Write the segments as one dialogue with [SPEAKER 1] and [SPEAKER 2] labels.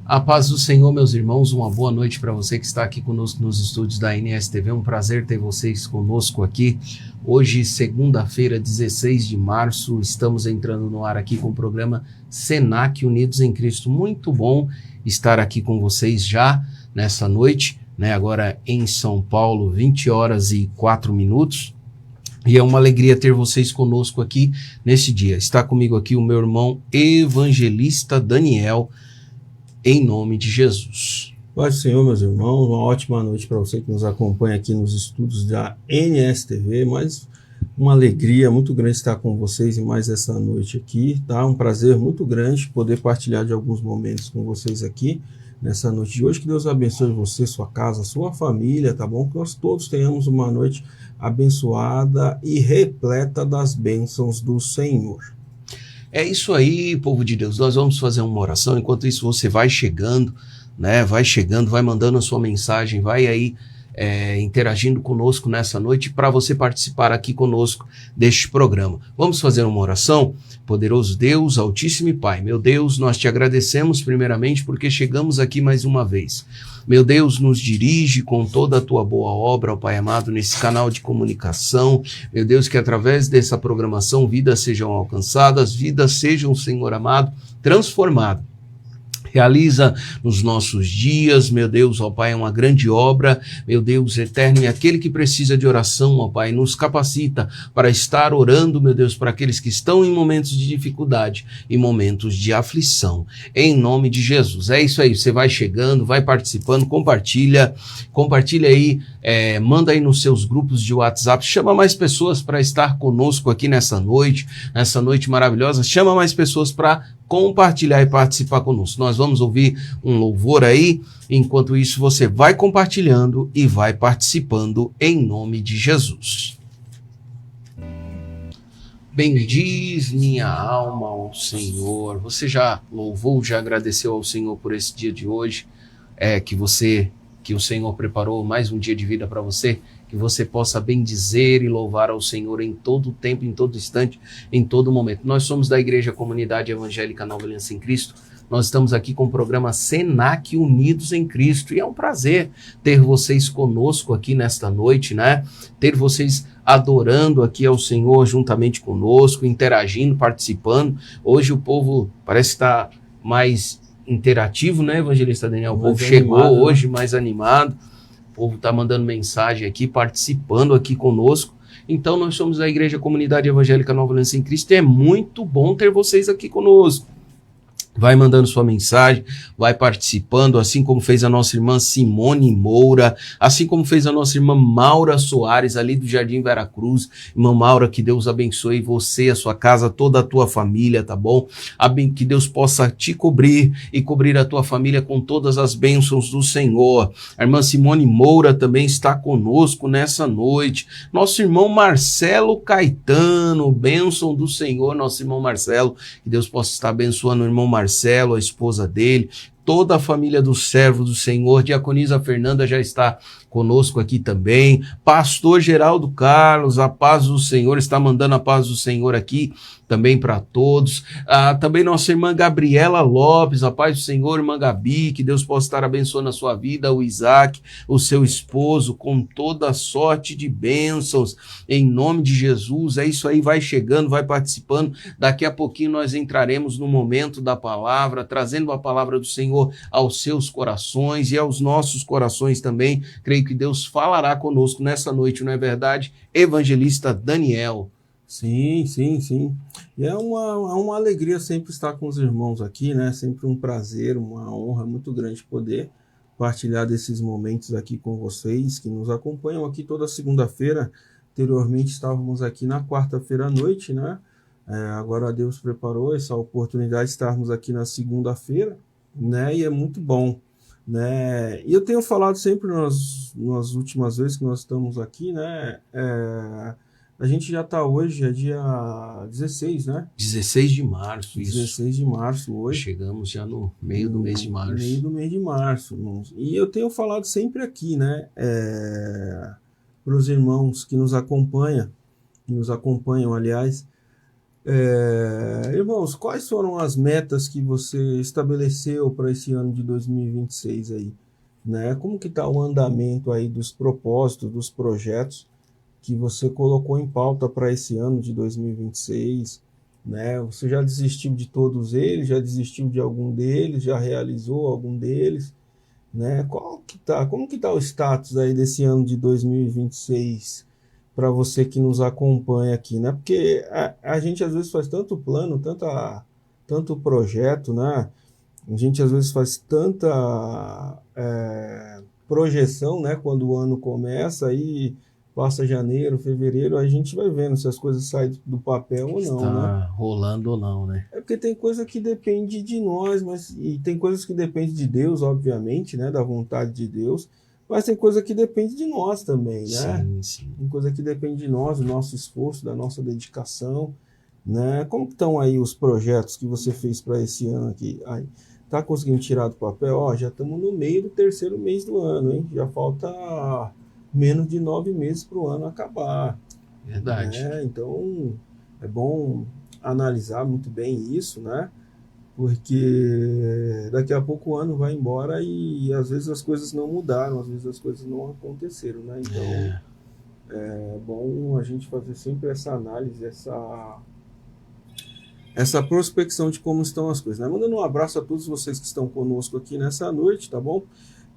[SPEAKER 1] A paz do Senhor, meus irmãos, uma boa noite para você que está aqui conosco nos estúdios da NSTV. Um prazer ter vocês conosco aqui. Hoje, segunda-feira, 16 de março, estamos entrando no ar aqui com o programa Senac Unidos em Cristo. Muito bom estar aqui com vocês já nessa noite, né? Agora em São Paulo, 20 horas e 4 minutos. E é uma alegria ter vocês conosco aqui nesse dia. Está comigo aqui o meu irmão evangelista Daniel, em nome de Jesus.
[SPEAKER 2] Paz do Senhor, meus irmãos, uma ótima noite para você que nos acompanha aqui nos estúdios da NSTV, mas uma alegria muito grande estar com vocês em mais essa noite aqui, tá? Um prazer muito grande poder partilhar de alguns momentos com vocês aqui nessa noite de hoje. Que Deus abençoe você, sua casa, sua família, tá bom? Que nós todos tenhamos uma noite abençoada e repleta das bênçãos do Senhor.
[SPEAKER 1] É isso aí, povo de Deus. Nós vamos fazer uma oração. Enquanto isso, você vai chegando, né? Vai chegando, vai mandando a sua mensagem, vai aí interagindo conosco nessa noite para você participar aqui conosco deste programa. Vamos fazer uma oração? Poderoso Deus, Altíssimo e Pai, meu Deus, nós te agradecemos primeiramente porque chegamos aqui mais uma vez. Meu Deus, nos dirige com toda a tua boa obra, ó Pai amado, nesse canal de comunicação. Meu Deus, que através dessa programação vidas sejam alcançadas, vidas sejam, Senhor amado, transformadas. Realiza nos nossos dias, meu Deus, ó Pai, uma grande obra, meu Deus eterno, e aquele que precisa de oração, ó Pai, nos capacita para estar orando, meu Deus, para aqueles que estão em momentos de dificuldade e momentos de aflição, em nome de Jesus. É isso aí, você vai chegando, vai participando, compartilha aí, manda aí nos seus grupos de WhatsApp, chama mais pessoas para estar conosco aqui nessa noite maravilhosa, chama mais pessoas para compartilhar e participar conosco. Nós vamos ouvir um louvor aí, enquanto isso você vai compartilhando e vai participando em nome de Jesus. Bendiz minha alma ao Senhor. Você já louvou, já agradeceu ao Senhor por esse dia de hoje? Que o Senhor preparou mais um dia de vida para você? Que você possa bendizer e louvar ao Senhor em todo tempo, em todo instante, em todo momento. Nós somos da Igreja Comunidade Evangélica Nova Aliança em Cristo. Nós estamos aqui com o programa Senac Unidos em Cristo. E é um prazer ter vocês conosco aqui nesta noite, né? Ter vocês adorando aqui ao Senhor juntamente conosco, interagindo, participando. Hoje o povo parece estar mais interativo, né, evangelista Daniel? O povo chegou hoje mais animado. O povo está mandando mensagem aqui, participando aqui conosco. Então, nós somos a Igreja Comunidade Evangélica Nova Aliança em Cristo e é muito bom ter vocês aqui conosco. Vai mandando sua mensagem, vai participando, assim como fez a nossa irmã Simone Moura, assim como fez a nossa irmã Maura Soares, ali do Jardim Veracruz. Irmã Maura, que Deus abençoe você, a sua casa, toda a tua família, tá bom? Que Deus possa te cobrir e cobrir a tua família com todas as bênçãos do Senhor. A irmã Simone Moura também está conosco nessa noite. Nosso irmão Marcelo Caetano, bênção do Senhor, nosso irmão Marcelo, que Deus possa estar abençoando o irmão Marcelo, a esposa dele, toda a família do servo do Senhor. Diaconisa Fernanda já está conosco aqui também. Pastor Geraldo Carlos, a paz do Senhor, está mandando a paz do Senhor aqui também para todos. Também nossa irmã Gabriela Lopes, a paz do Senhor, irmã Gabi, que Deus possa estar abençoando a sua vida, o Isaac, o seu esposo, com toda a sorte de bênçãos, em nome de Jesus. É isso aí, vai chegando, vai participando. Daqui a pouquinho nós entraremos no momento da palavra, trazendo a palavra do Senhor aos seus corações e aos nossos corações também. Creio que Deus falará conosco nessa noite, não é verdade? Evangelista Daniel.
[SPEAKER 2] Sim. E é uma alegria sempre estar com os irmãos aqui, né? Sempre um prazer, uma honra muito grande poder partilhar desses momentos aqui com vocês que nos acompanham aqui toda segunda-feira. Anteriormente estávamos aqui na quarta-feira à noite, né? Agora Deus preparou essa oportunidade de estarmos aqui na segunda-feira, né? E é muito bom, né? E eu tenho falado sempre nas últimas vezes que nós estamos aqui, né? A gente já está hoje, é dia 16, né?
[SPEAKER 1] 16 de março, isso.
[SPEAKER 2] 16 de março hoje.
[SPEAKER 1] Chegamos já no meio do mês de março.
[SPEAKER 2] Meio do mês de março, irmãos. E eu tenho falado sempre aqui, né? Para os irmãos que nos acompanham, aliás, Irmãos, quais foram as metas que você estabeleceu para esse ano de 2026 aí? Né? Como que está o andamento aí dos propósitos, dos projetos que você colocou em pauta para esse ano de 2026? Né? Você já desistiu de todos eles? Já desistiu de algum deles? Já realizou algum deles? Né? Como que tá o status aí desse ano de 2026 para você que nos acompanha aqui, né? Porque a gente às vezes faz tanto plano, tanto projeto, né? A gente às vezes faz tanta projeção, né? Quando o ano começa, aí passa janeiro, fevereiro, a gente vai vendo se as coisas saem do papel ou não, né?
[SPEAKER 1] Está rolando ou não, né?
[SPEAKER 2] É porque tem coisa que depende de nós, e tem coisas que dependem de Deus, obviamente, né? Da vontade de Deus, mas tem coisa que depende de nós também, né?
[SPEAKER 1] Sim, sim.
[SPEAKER 2] Tem coisa que depende de nós, do nosso esforço, da nossa dedicação, né? Como que estão aí os projetos que você fez para esse ano aqui? Aí, tá conseguindo tirar do papel? Ó, já estamos no meio do terceiro mês do ano, hein? Já falta menos de 9 meses para o ano acabar.
[SPEAKER 1] Verdade.
[SPEAKER 2] Né? Então, é bom analisar muito bem isso, né? Porque daqui a pouco o ano vai embora e às vezes as coisas não mudaram, às vezes as coisas não aconteceram, né? Então, é bom a gente fazer sempre essa análise, essa prospecção de como estão as coisas, né? Mandando um abraço a todos vocês que estão conosco aqui nessa noite, tá bom?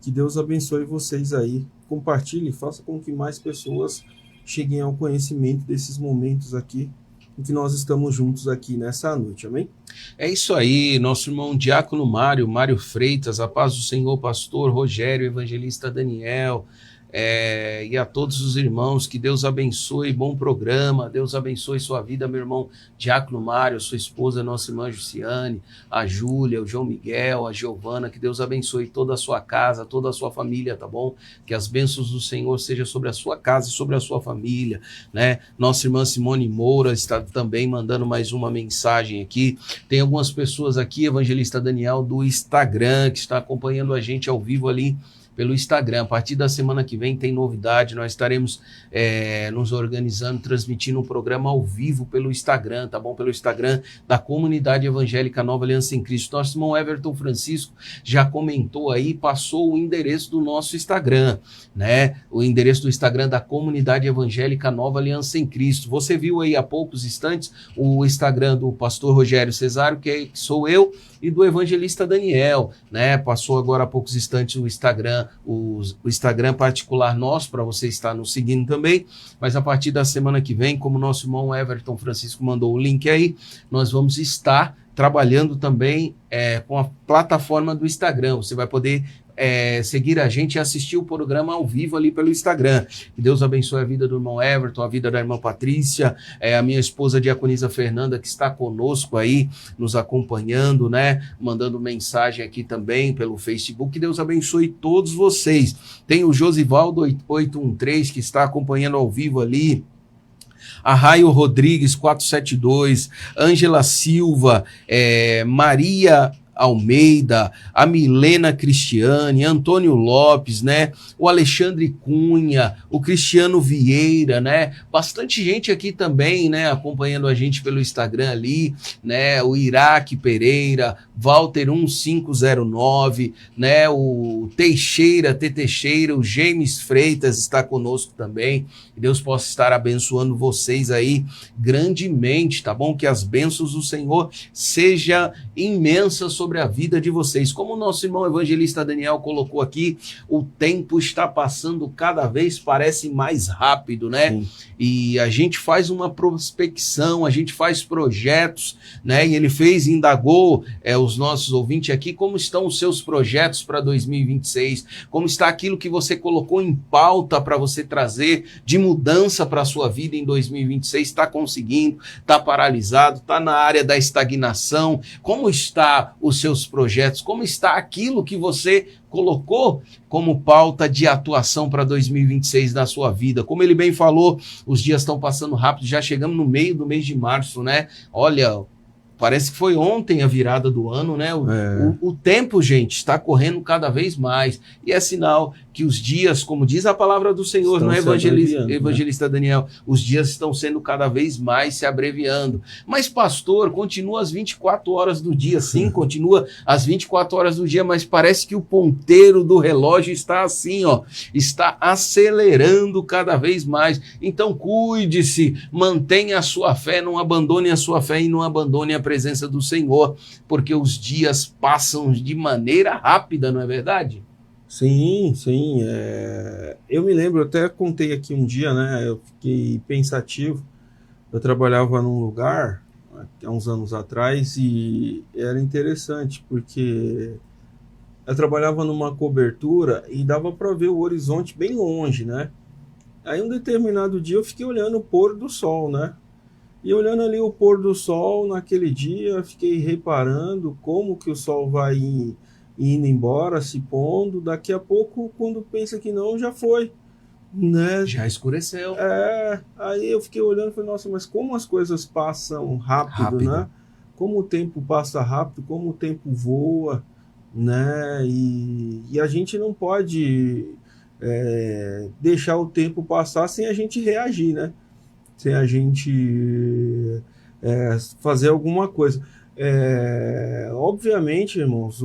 [SPEAKER 2] Que Deus abençoe vocês aí. Compartilhe, faça com que mais pessoas cheguem ao conhecimento desses momentos aqui em que nós estamos juntos aqui nessa noite, amém?
[SPEAKER 1] É isso aí, nosso irmão Diácono Mário Freitas, a paz do Senhor, pastor Rogério, evangelista Daniel, e a todos os irmãos, que Deus abençoe, bom programa, Deus abençoe sua vida, meu irmão Diácono Mário, sua esposa, nossa irmã Jussiane, a Júlia, o João Miguel, a Giovana, que Deus abençoe toda a sua casa, toda a sua família, tá bom? Que as bênçãos do Senhor sejam sobre a sua casa e sobre a sua família, né? Nossa irmã Simone Moura está também mandando mais uma mensagem aqui. Tem algumas pessoas aqui, evangelista Daniel, do Instagram, que está acompanhando a gente ao vivo ali pelo Instagram. A partir da semana que vem tem novidade, nós estaremos nos organizando, transmitindo um programa ao vivo pelo Instagram, tá bom? Pelo Instagram da Comunidade Evangélica Nova Aliança em Cristo. Nosso irmão Everton Francisco já comentou aí, passou o endereço do nosso Instagram, né? O endereço do Instagram da Comunidade Evangélica Nova Aliança em Cristo. Você viu aí há poucos instantes o Instagram do pastor Rogério Cesário, que sou eu, e do evangelista Daniel, né? Passou agora há poucos instantes o Instagram, o Instagram particular nosso, para você estar nos seguindo também, mas a partir da semana que vem, como nosso irmão Everton Francisco mandou o link aí, nós vamos estar trabalhando também com a plataforma do Instagram. Você vai poder seguir a gente e assistir o programa ao vivo ali pelo Instagram. Que Deus abençoe a vida do irmão Everton, a vida da irmã Patrícia, a minha esposa Diaconisa Fernanda, que está conosco aí, nos acompanhando, né? Mandando mensagem aqui também pelo Facebook. Que Deus abençoe todos vocês. Tem o Josivaldo 813, que está acompanhando ao vivo ali. A Raio Rodrigues 472, Ângela Silva, Maria Almeida, a Milena Cristiane, Antônio Lopes, né? O Alexandre Cunha, o Cristiano Vieira, né? Bastante gente aqui também, né? Acompanhando a gente pelo Instagram ali, né? O Iraque Pereira, Walter 1509, né? O Teixeira, o James Freitas está conosco também. Que Deus possa estar abençoando vocês aí grandemente, tá bom? Que as bênçãos do Senhor sejam imensas sobre a vida de vocês. Como o nosso irmão evangelista Daniel colocou aqui, o tempo está passando cada vez, parece mais rápido, né? Sim. E a gente faz uma prospecção, a gente faz projetos, né? E ele indagou os nossos ouvintes aqui, como estão os seus projetos para 2026, como está aquilo que você colocou em pauta para você trazer de mudança para a sua vida em 2026, está conseguindo, está paralisado, está na área da estagnação, como está os seus projetos, como está aquilo que você colocou como pauta de atuação para 2026 na sua vida. Como ele bem falou, os dias estão passando rápido, já chegamos no meio do mês de março, né? Olha, parece que foi ontem a virada do ano, né? O tempo, gente, está correndo cada vez mais. E é sinal que os dias, como diz a palavra do Senhor,
[SPEAKER 2] Estão
[SPEAKER 1] não é,
[SPEAKER 2] se abreviando,
[SPEAKER 1] evangelista Daniel, os dias estão sendo cada vez mais se abreviando. Mas, pastor, continua as 24 horas do dia, sim, continua as 24 horas do dia, mas parece que o ponteiro do relógio está assim, ó, está acelerando cada vez mais. Então, cuide-se, mantenha a sua fé, não abandone a sua fé e não abandone a presença do Senhor, porque os dias passam de maneira rápida, não é verdade?
[SPEAKER 2] Sim, sim. Eu me lembro, eu até contei aqui um dia, né? Eu fiquei pensativo. Eu trabalhava num lugar há uns anos atrás e era interessante porque eu trabalhava numa cobertura e dava para ver o horizonte bem longe, né? Aí um determinado dia eu fiquei olhando o pôr do sol, né? E olhando ali o pôr do sol naquele dia, eu fiquei reparando como que o sol vai indo embora, se pondo, daqui a pouco, quando pensa que não, já foi, né?
[SPEAKER 1] Já escureceu.
[SPEAKER 2] Aí eu fiquei olhando e falei, nossa, mas como as coisas passam rápido, né? Como o tempo passa rápido, como o tempo voa, né? E a gente não pode deixar o tempo passar sem a gente reagir, né? Sem a gente fazer alguma coisa. Obviamente, irmãos,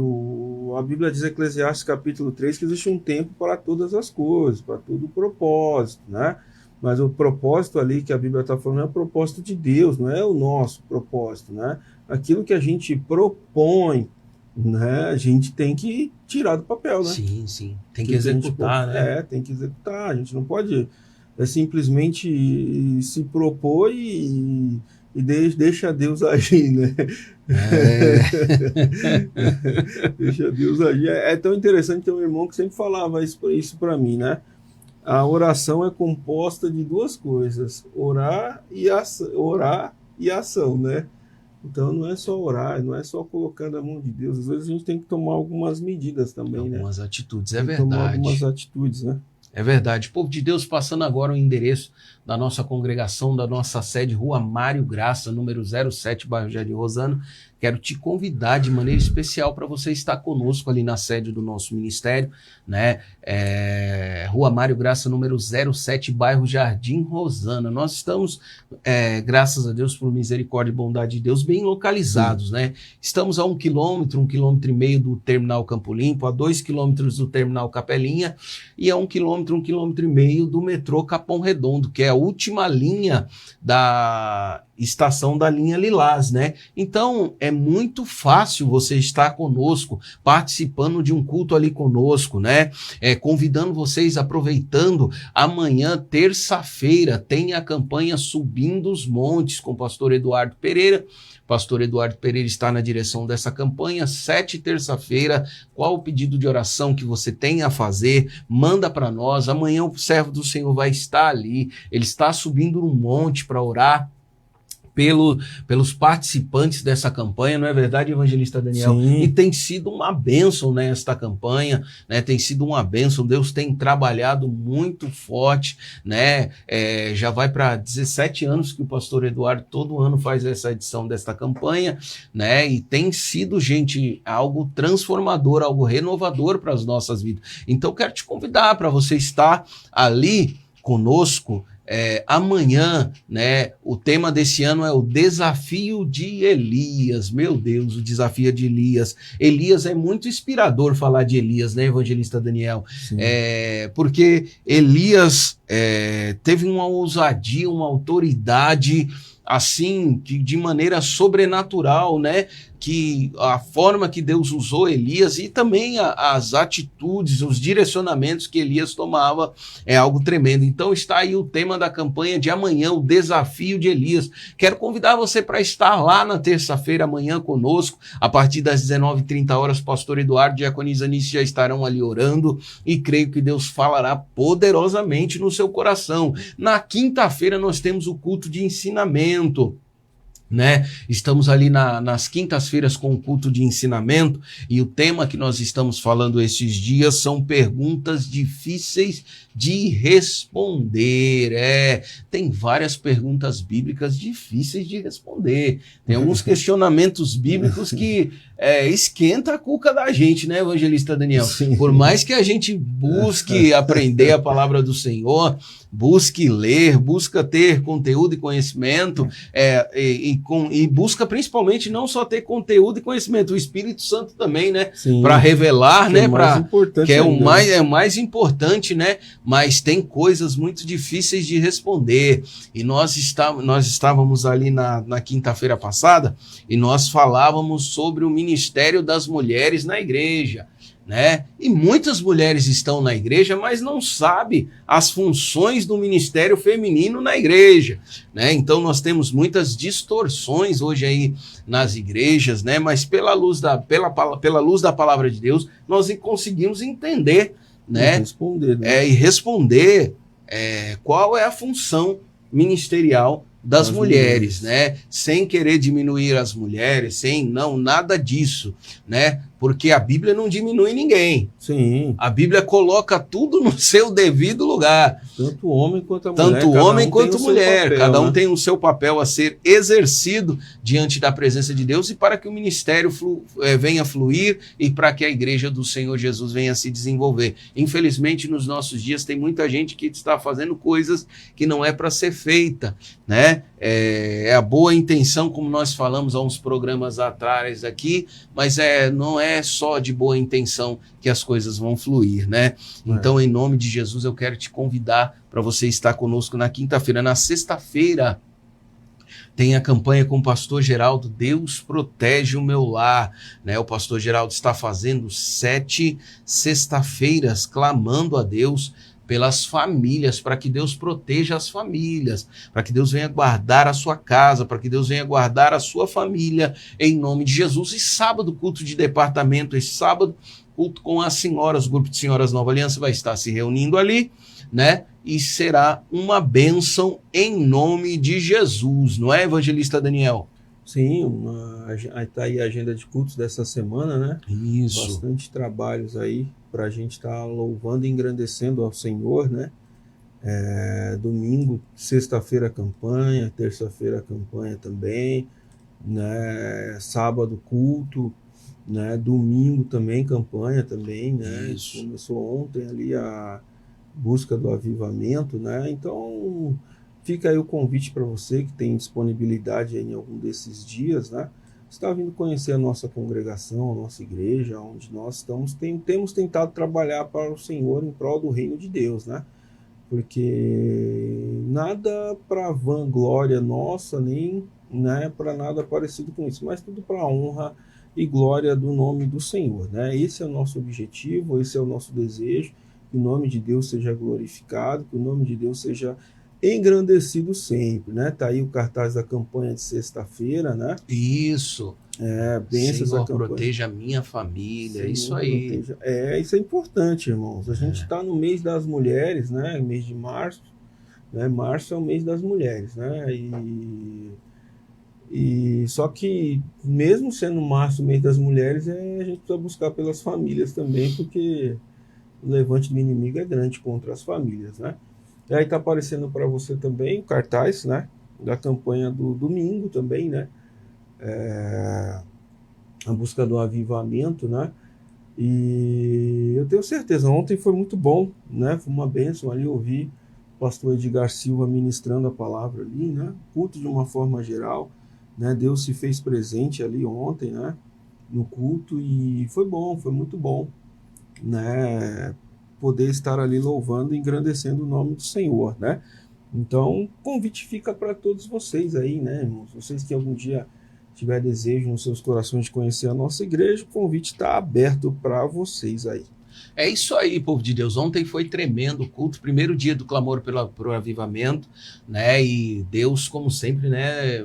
[SPEAKER 2] a Bíblia diz em Eclesiastes capítulo 3 que existe um tempo para todas as coisas, para todo o propósito, né? Mas o propósito ali que a Bíblia está falando é o propósito de Deus, não é o nosso propósito, né? Aquilo que a gente propõe, né? A gente tem que tirar do papel, né?
[SPEAKER 1] Sim, sim. Tem que executar, né?
[SPEAKER 2] Tem que executar. A gente não pode simplesmente se propor e deixa Deus agir, né? Deixa Deus agir. É tão interessante ter um irmão que sempre falava isso para mim, né? A oração é composta de duas coisas: orar e ação, né? Então não é só orar, não é só colocar na mão de Deus. Às vezes a gente tem que tomar algumas medidas também,
[SPEAKER 1] algumas atitudes,
[SPEAKER 2] tem que tomar algumas atitudes, né?
[SPEAKER 1] É verdade. Povo de Deus, passando agora o endereço da nossa congregação, da nossa sede, Rua Mário Graça, número 07, bairro Jardim Rosano. Quero te convidar de maneira especial para você estar conosco ali na sede do nosso ministério, né? Rua Mário Graça, número 07, bairro Jardim Rosana. Nós estamos, graças a Deus, por misericórdia e bondade de Deus, bem localizados, né? Estamos a 1 quilômetro, 1,5 km do Terminal Campo Limpo, a 2 quilômetros do Terminal Capelinha e a 1 quilômetro, 1,5 km do metrô Capão Redondo, que é a última linha da estação da linha Lilás, né? Então, é muito fácil você estar conosco, participando de um culto ali conosco, né? Convidando vocês, aproveitando, amanhã, terça-feira, tem a campanha Subindo os Montes com o pastor Eduardo Pereira. Pastor Eduardo Pereira está na direção dessa campanha, 7 terça-feira. Qual o pedido de oração que você tem a fazer? Manda para nós. Amanhã o servo do Senhor vai estar ali. Ele está subindo no monte para orar pelos participantes dessa campanha, não é verdade, evangelista Daniel?
[SPEAKER 2] Sim.
[SPEAKER 1] E tem sido uma bênção, né, esta campanha, né, tem sido uma bênção, Deus tem trabalhado muito forte, né, já vai para 17 anos que o pastor Eduardo todo ano faz essa edição desta campanha, né, e tem sido, gente, algo transformador, algo renovador para as nossas vidas. Então, quero te convidar para você estar ali conosco, amanhã, né? O tema desse ano é o desafio de Elias. Meu Deus, o desafio de Elias. Elias é muito inspirador falar de Elias, né, evangelista Daniel? Porque Elias teve uma ousadia, uma autoridade assim, de maneira sobrenatural, né? Que a forma que Deus usou Elias e também as atitudes, os direcionamentos que Elias tomava é algo tremendo. Então está aí o tema da campanha de amanhã, o desafio de Elias. Quero convidar você para estar lá na terça-feira amanhã conosco, a partir das 19h30, pastor Eduardo e a diaconisa Anice já estarão ali orando e creio que Deus falará poderosamente no seu coração. Na quinta-feira nós temos o culto de ensinamento. né? Estamos ali nas quintas-feiras com o culto de ensinamento e o tema que nós estamos falando esses dias são perguntas difíceis de responder. Tem várias perguntas bíblicas difíceis de responder. Tem alguns questionamentos bíblicos que esquenta a cuca da gente, né, evangelista Daniel?
[SPEAKER 2] Sim.
[SPEAKER 1] Por mais que a gente busque aprender a palavra do Senhor, busque ler, busca ter conteúdo e conhecimento, e busca principalmente não só ter conteúdo e conhecimento, o Espírito Santo também, né? Para revelar, né? Que é o mais importante, né? Mas tem coisas muito difíceis de responder. E nós estávamos ali na quinta-feira passada e nós falávamos sobre o ministério das mulheres na igreja, né? E muitas mulheres estão na igreja, mas não sabem as funções do ministério feminino na igreja, né? Então nós temos muitas distorções hoje aí nas igrejas, né? Mas pela luz da palavra de Deus, nós conseguimos entender, né? E responder qual é a função ministerial das mulheres, né? Sem querer diminuir as mulheres, nada disso, né? Porque a Bíblia não diminui ninguém.
[SPEAKER 2] Sim.
[SPEAKER 1] A Bíblia coloca tudo no seu devido lugar.
[SPEAKER 2] Tanto o homem quanto a mulher.
[SPEAKER 1] Tanto o homem quanto a mulher.
[SPEAKER 2] Papel,
[SPEAKER 1] cada um
[SPEAKER 2] né?
[SPEAKER 1] tem o seu papel a ser exercido diante da presença de Deus e para que o ministério venha fluir e para que a igreja do Senhor Jesus venha se desenvolver. Infelizmente, nos nossos dias, tem muita gente que está fazendo coisas que não é para ser feita, né? É a boa intenção, como nós falamos há uns programas atrás aqui, mas não é só de boa intenção que as coisas vão fluir, né? Então, em nome de Jesus, eu quero te convidar para você estar conosco na quinta-feira. Na sexta-feira, tem a campanha com o pastor Geraldo, Deus protege o meu lar, né? O pastor Geraldo está fazendo 7 sexta-feiras, clamando a Deus pelas famílias, para que Deus proteja as famílias, para que Deus venha guardar a sua casa, para que Deus venha guardar a sua família, em nome de Jesus. E sábado, culto de departamento, esse sábado, culto com as senhoras, o grupo de senhoras Nova Aliança vai estar se reunindo ali, né? E será uma bênção em nome de Jesus, não é, evangelista Daniel?
[SPEAKER 2] Sim, está aí a agenda de cultos dessa semana, né?
[SPEAKER 1] Isso.
[SPEAKER 2] Bastante trabalhos aí para a gente estar louvando e engrandecendo ao Senhor, né? Domingo, sexta-feira campanha, terça-feira campanha também, né? Sábado culto, né? Domingo também campanha também, né?
[SPEAKER 1] Isso.
[SPEAKER 2] Começou ontem ali a busca do avivamento, né? Então fica aí o convite para você que tem disponibilidade aí em algum desses dias, né? Está vindo conhecer a nossa congregação, a nossa igreja, onde nós temos tentado trabalhar para o Senhor em prol do reino de Deus, né? Porque nada para vanglória nossa, nem, né, para nada parecido com isso, mas tudo para a honra e glória do nome do Senhor, né? Esse é o nosso objetivo, esse é o nosso desejo, que o nome de Deus seja glorificado, que o nome de Deus seja engrandecido sempre, né? Tá aí o cartaz da campanha de sexta-feira, né?
[SPEAKER 1] Isso.
[SPEAKER 2] Bênçãos
[SPEAKER 1] Senhor,
[SPEAKER 2] à campanha.
[SPEAKER 1] proteja a minha família,
[SPEAKER 2] Senhor,
[SPEAKER 1] isso aí.
[SPEAKER 2] Proteja. Isso é importante, irmãos. A gente está no mês das mulheres, né? Mês de março, né? Março é o mês das mulheres, né? E só que mesmo sendo março o mês das mulheres, a gente precisa buscar pelas famílias também, porque o levante do inimigo é grande contra as famílias, né? E aí está aparecendo para você também o cartaz, né, da campanha do domingo também, né, a busca do avivamento, né, e eu tenho certeza, ontem foi muito bom, né, foi uma bênção ali ouvir o pastor Edgar Silva ministrando a palavra ali, né, culto de uma forma geral, né, Deus se fez presente ali ontem, né, no culto, e foi bom, foi muito bom, né, poder estar ali louvando e engrandecendo o nome do Senhor, né? Então, o convite fica para todos vocês aí, né, irmãos? Vocês que algum dia tiver desejo nos seus corações de conhecer a nossa igreja, o convite está aberto para vocês aí.
[SPEAKER 1] É isso aí, povo de Deus. Ontem foi tremendo o culto, primeiro dia do clamor pelo avivamento, né? E Deus, como sempre, né,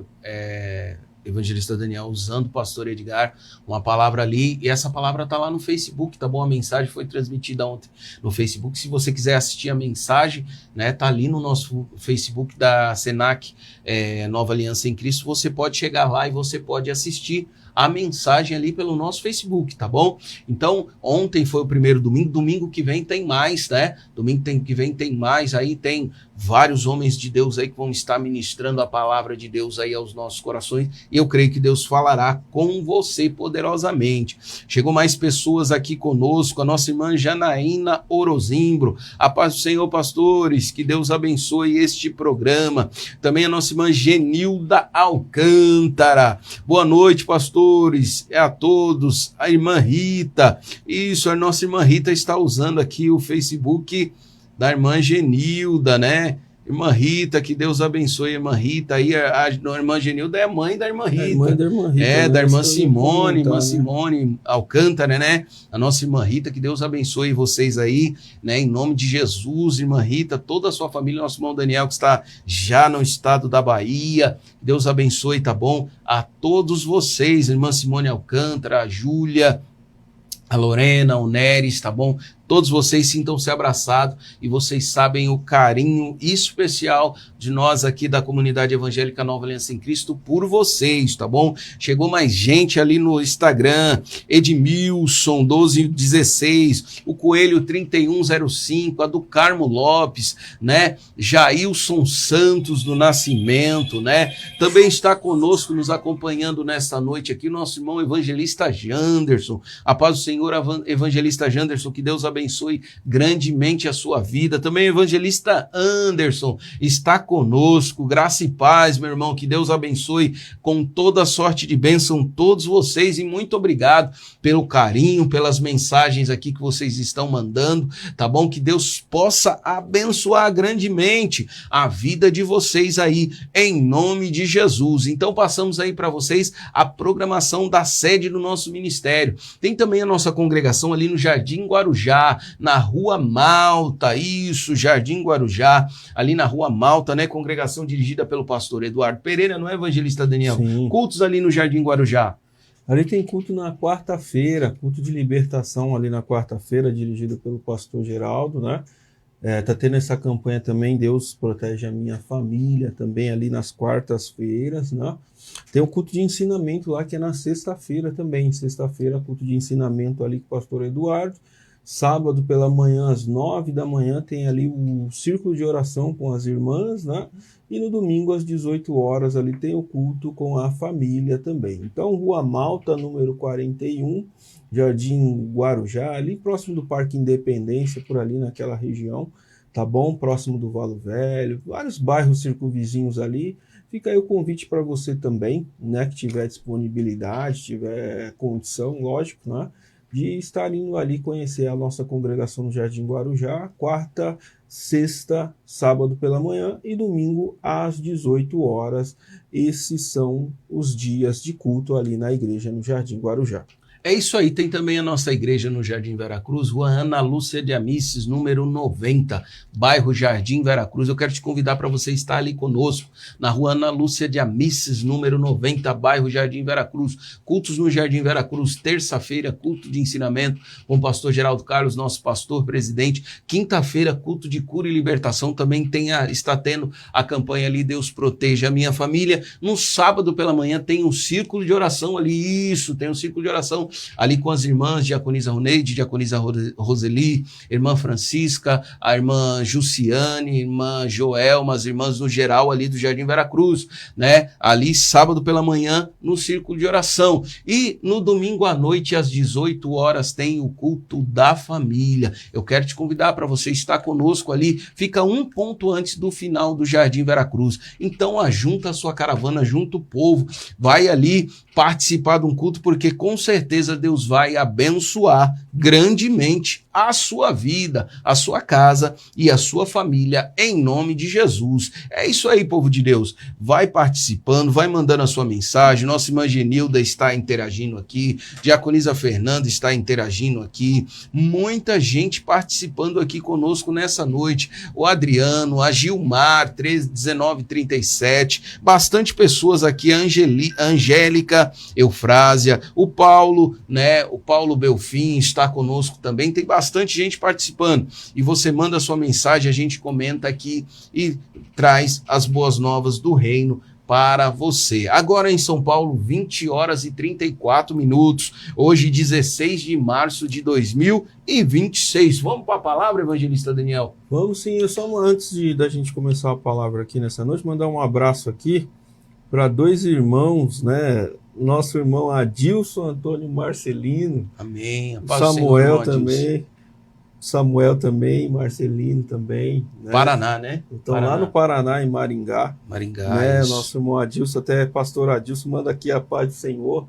[SPEAKER 1] evangelista Daniel usando o pastor Edgar, uma palavra ali, e essa palavra tá lá no Facebook, tá bom? A mensagem foi transmitida ontem no Facebook. Se você quiser assistir a mensagem, né, tá ali no nosso Facebook da Senac, Nova Aliança em Cristo. Você pode chegar lá e você pode assistir a mensagem ali pelo nosso Facebook, tá bom? Então, ontem foi o primeiro domingo, domingo que vem tem mais, né? Que vem tem mais, aí tem vários homens de Deus aí que vão estar ministrando a palavra de Deus aí aos nossos corações, e eu creio que Deus falará com você poderosamente. Chegou mais pessoas aqui conosco, a nossa irmã Janaína Orozimbro, a paz do Senhor, pastores, que Deus abençoe este programa. Também a nossa irmã Genilda Alcântara, boa noite, pastor. A todos, a irmã Rita, isso, a nossa irmã Rita está usando aqui o Facebook da irmã Genilda, né? Irmã Rita, que Deus abençoe a irmã Rita, aí a irmã Genilda é a mãe da irmã Rita,
[SPEAKER 2] mãe da irmã Rita,
[SPEAKER 1] da irmã Simone, irmã Simone Alcântara, né? A nossa irmã Rita, que Deus abençoe vocês aí, né? Em nome de Jesus, irmã Rita, toda a sua família, nosso irmão Daniel, que está já no estado da Bahia, Deus abençoe, tá bom? A todos vocês, irmã Simone Alcântara, a Júlia, a Lorena, o Neres, tá bom? Todos vocês sintam-se abraçados e vocês sabem o carinho especial de nós aqui da comunidade evangélica Nova Aliança em Cristo por vocês, tá bom? Chegou mais gente ali no Instagram, Edmilson 1216, o Coelho 3105, a do Carmo Lopes, né? Jailson Santos do Nascimento, né? Também está conosco, nos acompanhando nesta noite aqui, o nosso irmão evangelista Janderson. A paz do Senhor, evangelista Janderson, que Deus abençoe grandemente a sua vida. Também o evangelista Anderson está conosco. Graça e paz, meu irmão, que Deus abençoe com toda sorte de bênção todos vocês, e muito obrigado pelo carinho, pelas mensagens aqui que vocês estão mandando, tá bom? Que Deus possa abençoar grandemente a vida de vocês aí, em nome de Jesus. Então passamos aí para vocês a programação da sede do nosso ministério. Tem também a nossa congregação ali no Jardim Guarujá, na Rua Malta, isso, Jardim Guarujá, ali na Rua Malta, né? Congregação dirigida pelo pastor Eduardo Pereira, não é, evangelista Daniel?
[SPEAKER 2] Sim.
[SPEAKER 1] Cultos ali no Jardim Guarujá.
[SPEAKER 2] Ali tem culto na quarta-feira, culto de libertação ali na quarta-feira, dirigido pelo pastor Geraldo, né? Tá tendo essa campanha também, Deus protege a minha família, também ali nas quartas-feiras, né? Tem o culto de ensinamento lá, que é na sexta-feira também, sexta-feira, culto de ensinamento ali com o pastor Eduardo. Sábado pela manhã, às 9 da manhã, tem ali o círculo de oração com as irmãs, né? E no domingo, às 18 horas, ali tem o culto com a família também. Então, Rua Malta, número 41, Jardim Guarujá, ali próximo do Parque Independência, por ali naquela região, tá bom? Próximo do Valo Velho, vários bairros circunvizinhos ali. Fica aí o convite para você também, né? Que tiver disponibilidade, tiver condição, lógico, né? De estar indo ali conhecer a nossa congregação no Jardim Guarujá, quarta, sexta, sábado pela manhã e domingo às 18 horas. Esses são os dias de culto ali na igreja no Jardim Guarujá.
[SPEAKER 1] É isso aí, tem também a nossa igreja no Jardim Veracruz, Rua Ana Lúcia de Amices, número 90, bairro Jardim Veracruz. Eu quero te convidar para você estar ali conosco, na Rua Ana Lúcia de Amices, número 90, bairro Jardim Veracruz. Cultos no Jardim Veracruz, terça-feira, culto de ensinamento com o pastor Geraldo Carlos, nosso pastor presidente. Quinta-feira, culto de cura e libertação, também está tendo a campanha ali, Deus proteja a minha família. No sábado pela manhã tem um círculo de oração ali, isso, tem um círculo de oração ali com as irmãs Diaconisa Roneide, Diaconisa Roseli, irmã Francisca, a irmã Jussiane, irmã Joelma, as irmãs no geral ali do Jardim Veracruz, né? Ali sábado pela manhã no círculo de oração. E no domingo à noite às 18 horas tem o culto da família. Eu quero te convidar para você estar conosco ali, fica um ponto antes do final do Jardim Veracruz. Então ajunta a sua caravana, junta o povo, vai ali participar de um culto, porque com certeza Deus vai abençoar grandemente a sua vida, a sua casa e a sua família, em nome de Jesus. É isso aí, povo de Deus. Vai participando, vai mandando a sua mensagem. Nossa irmã Genilda está interagindo aqui, Diaconisa Fernanda está interagindo aqui, muita gente participando aqui conosco nessa noite. O Adriano, a Gilmar, 1937, bastante pessoas aqui, a Angélica Eufrásia, o Paulo, né? O Paulo Belfim está conosco também. Tem bastante gente participando. E você manda a sua mensagem, a gente comenta aqui e traz as boas novas do reino para você. Agora em São Paulo, 20 horas e 34 minutos. Hoje, 16 de março de 2026. Vamos para a palavra, evangelista Daniel?
[SPEAKER 2] Vamos sim. Eu só antes da gente começar a palavra aqui nessa noite, mandar um abraço aqui para dois irmãos, né? Nosso irmão Adilson Antônio Marcelino.
[SPEAKER 1] Amém.
[SPEAKER 2] Samuel também. Samuel também, Marcelino também. Né?
[SPEAKER 1] Paraná, né?
[SPEAKER 2] Então,
[SPEAKER 1] Paraná.
[SPEAKER 2] Lá no Paraná, em Maringá.
[SPEAKER 1] Maringá.
[SPEAKER 2] Né? Nosso irmão Adilson, até pastor Adilson, manda aqui a paz do Senhor.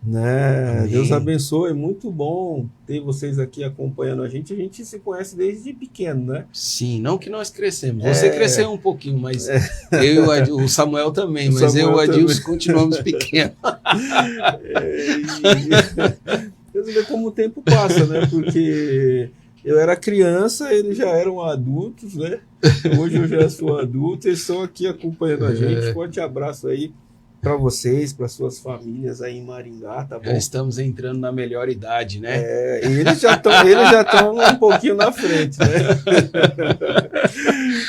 [SPEAKER 2] Né?
[SPEAKER 1] Amém.
[SPEAKER 2] Deus abençoe. É muito bom ter vocês aqui acompanhando a gente. A gente se conhece desde pequeno, né?
[SPEAKER 1] Sim, não que nós crescemos. Você cresceu um pouquinho, mas eu e o Samuel também, mas Samuel eu e o Adilson continuamos pequenos.
[SPEAKER 2] Você vê como o tempo passa, né? Porque eu era criança, eles já eram adultos, né? Hoje eu já sou adulto, eles estão aqui acompanhando a gente. Forte abraço aí para vocês, para suas famílias aí em Maringá, tá bom?
[SPEAKER 1] Já estamos entrando na melhor idade, né?
[SPEAKER 2] Eles já estão um pouquinho na frente, né?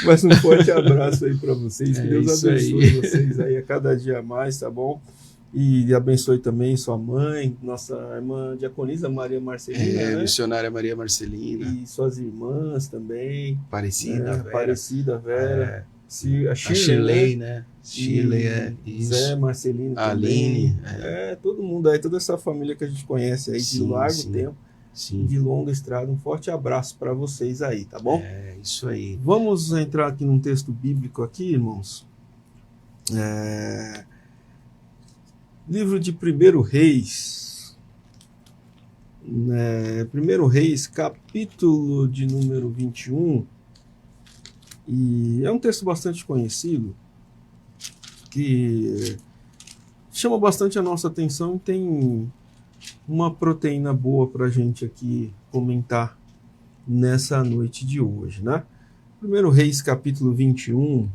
[SPEAKER 2] Mas um forte abraço aí para vocês, que Deus abençoe vocês aí a cada dia mais, tá bom? E abençoe também sua mãe, nossa irmã Diaconisa Maria Marcelina, né?
[SPEAKER 1] Missionária Maria Marcelina.
[SPEAKER 2] E suas irmãs também.
[SPEAKER 1] Aparecida, Vera.
[SPEAKER 2] Aparecida, Vera. A
[SPEAKER 1] Shirley, né? Shirley,
[SPEAKER 2] isso. Zé Marcelino
[SPEAKER 1] a
[SPEAKER 2] também.
[SPEAKER 1] Aline.
[SPEAKER 2] Todo mundo aí, toda essa família que a gente conhece aí de largo tempo, de longa estrada. Um forte abraço para vocês aí, tá bom?
[SPEAKER 1] Isso aí.
[SPEAKER 2] Vamos entrar aqui num texto bíblico aqui, irmãos. Livro de 1 Reis. 1 Reis, capítulo de número 21. E é um texto bastante conhecido, que chama bastante a nossa atenção e tem uma proteína boa para a gente aqui comentar nessa noite de hoje, né? 1 Reis, capítulo 21,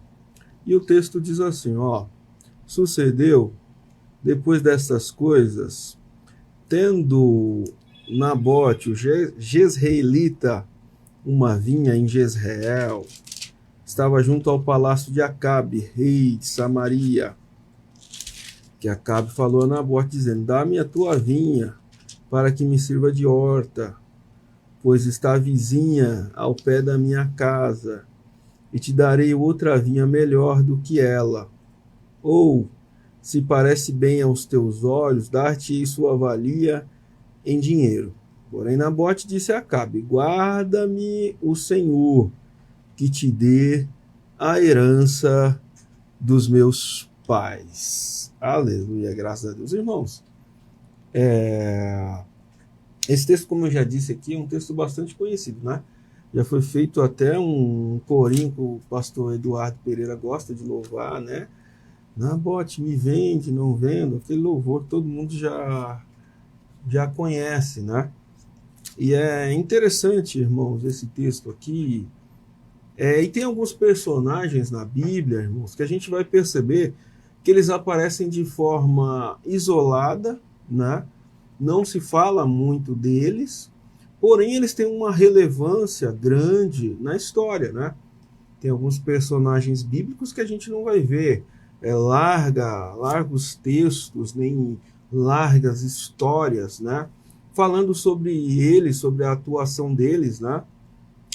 [SPEAKER 2] e o texto diz assim, sucedeu, depois destas coisas, tendo Nabote, o Jezreelita, uma vinha em Jezreel, estava junto ao palácio de Acabe, rei de Samaria, que Acabe falou a Nabote, dizendo, dá-me a tua vinha, para que me sirva de horta, pois está vizinha ao pé da minha casa, e te darei outra vinha melhor do que ela. Ou, se parece bem aos teus olhos, dar-te sua valia em dinheiro. Porém, Nabote disse a Acabe, guarda-me o Senhor, que te dê a herança dos meus pais. Aleluia, graças a Deus. Irmãos, esse texto, como eu já disse aqui, é um texto bastante conhecido, né? Já foi feito até um corinho que o pastor Eduardo Pereira gosta de louvar, né? Nabote, me vende, não vendo, aquele louvor que todo mundo já conhece, né? E é interessante, irmãos, esse texto aqui. E tem alguns personagens na Bíblia, irmãos, que a gente vai perceber que eles aparecem de forma isolada, né? Não se fala muito deles, porém eles têm uma relevância grande na história, Tem alguns personagens bíblicos que a gente não vai ver largos textos, nem largas histórias, falando sobre eles, sobre a atuação deles,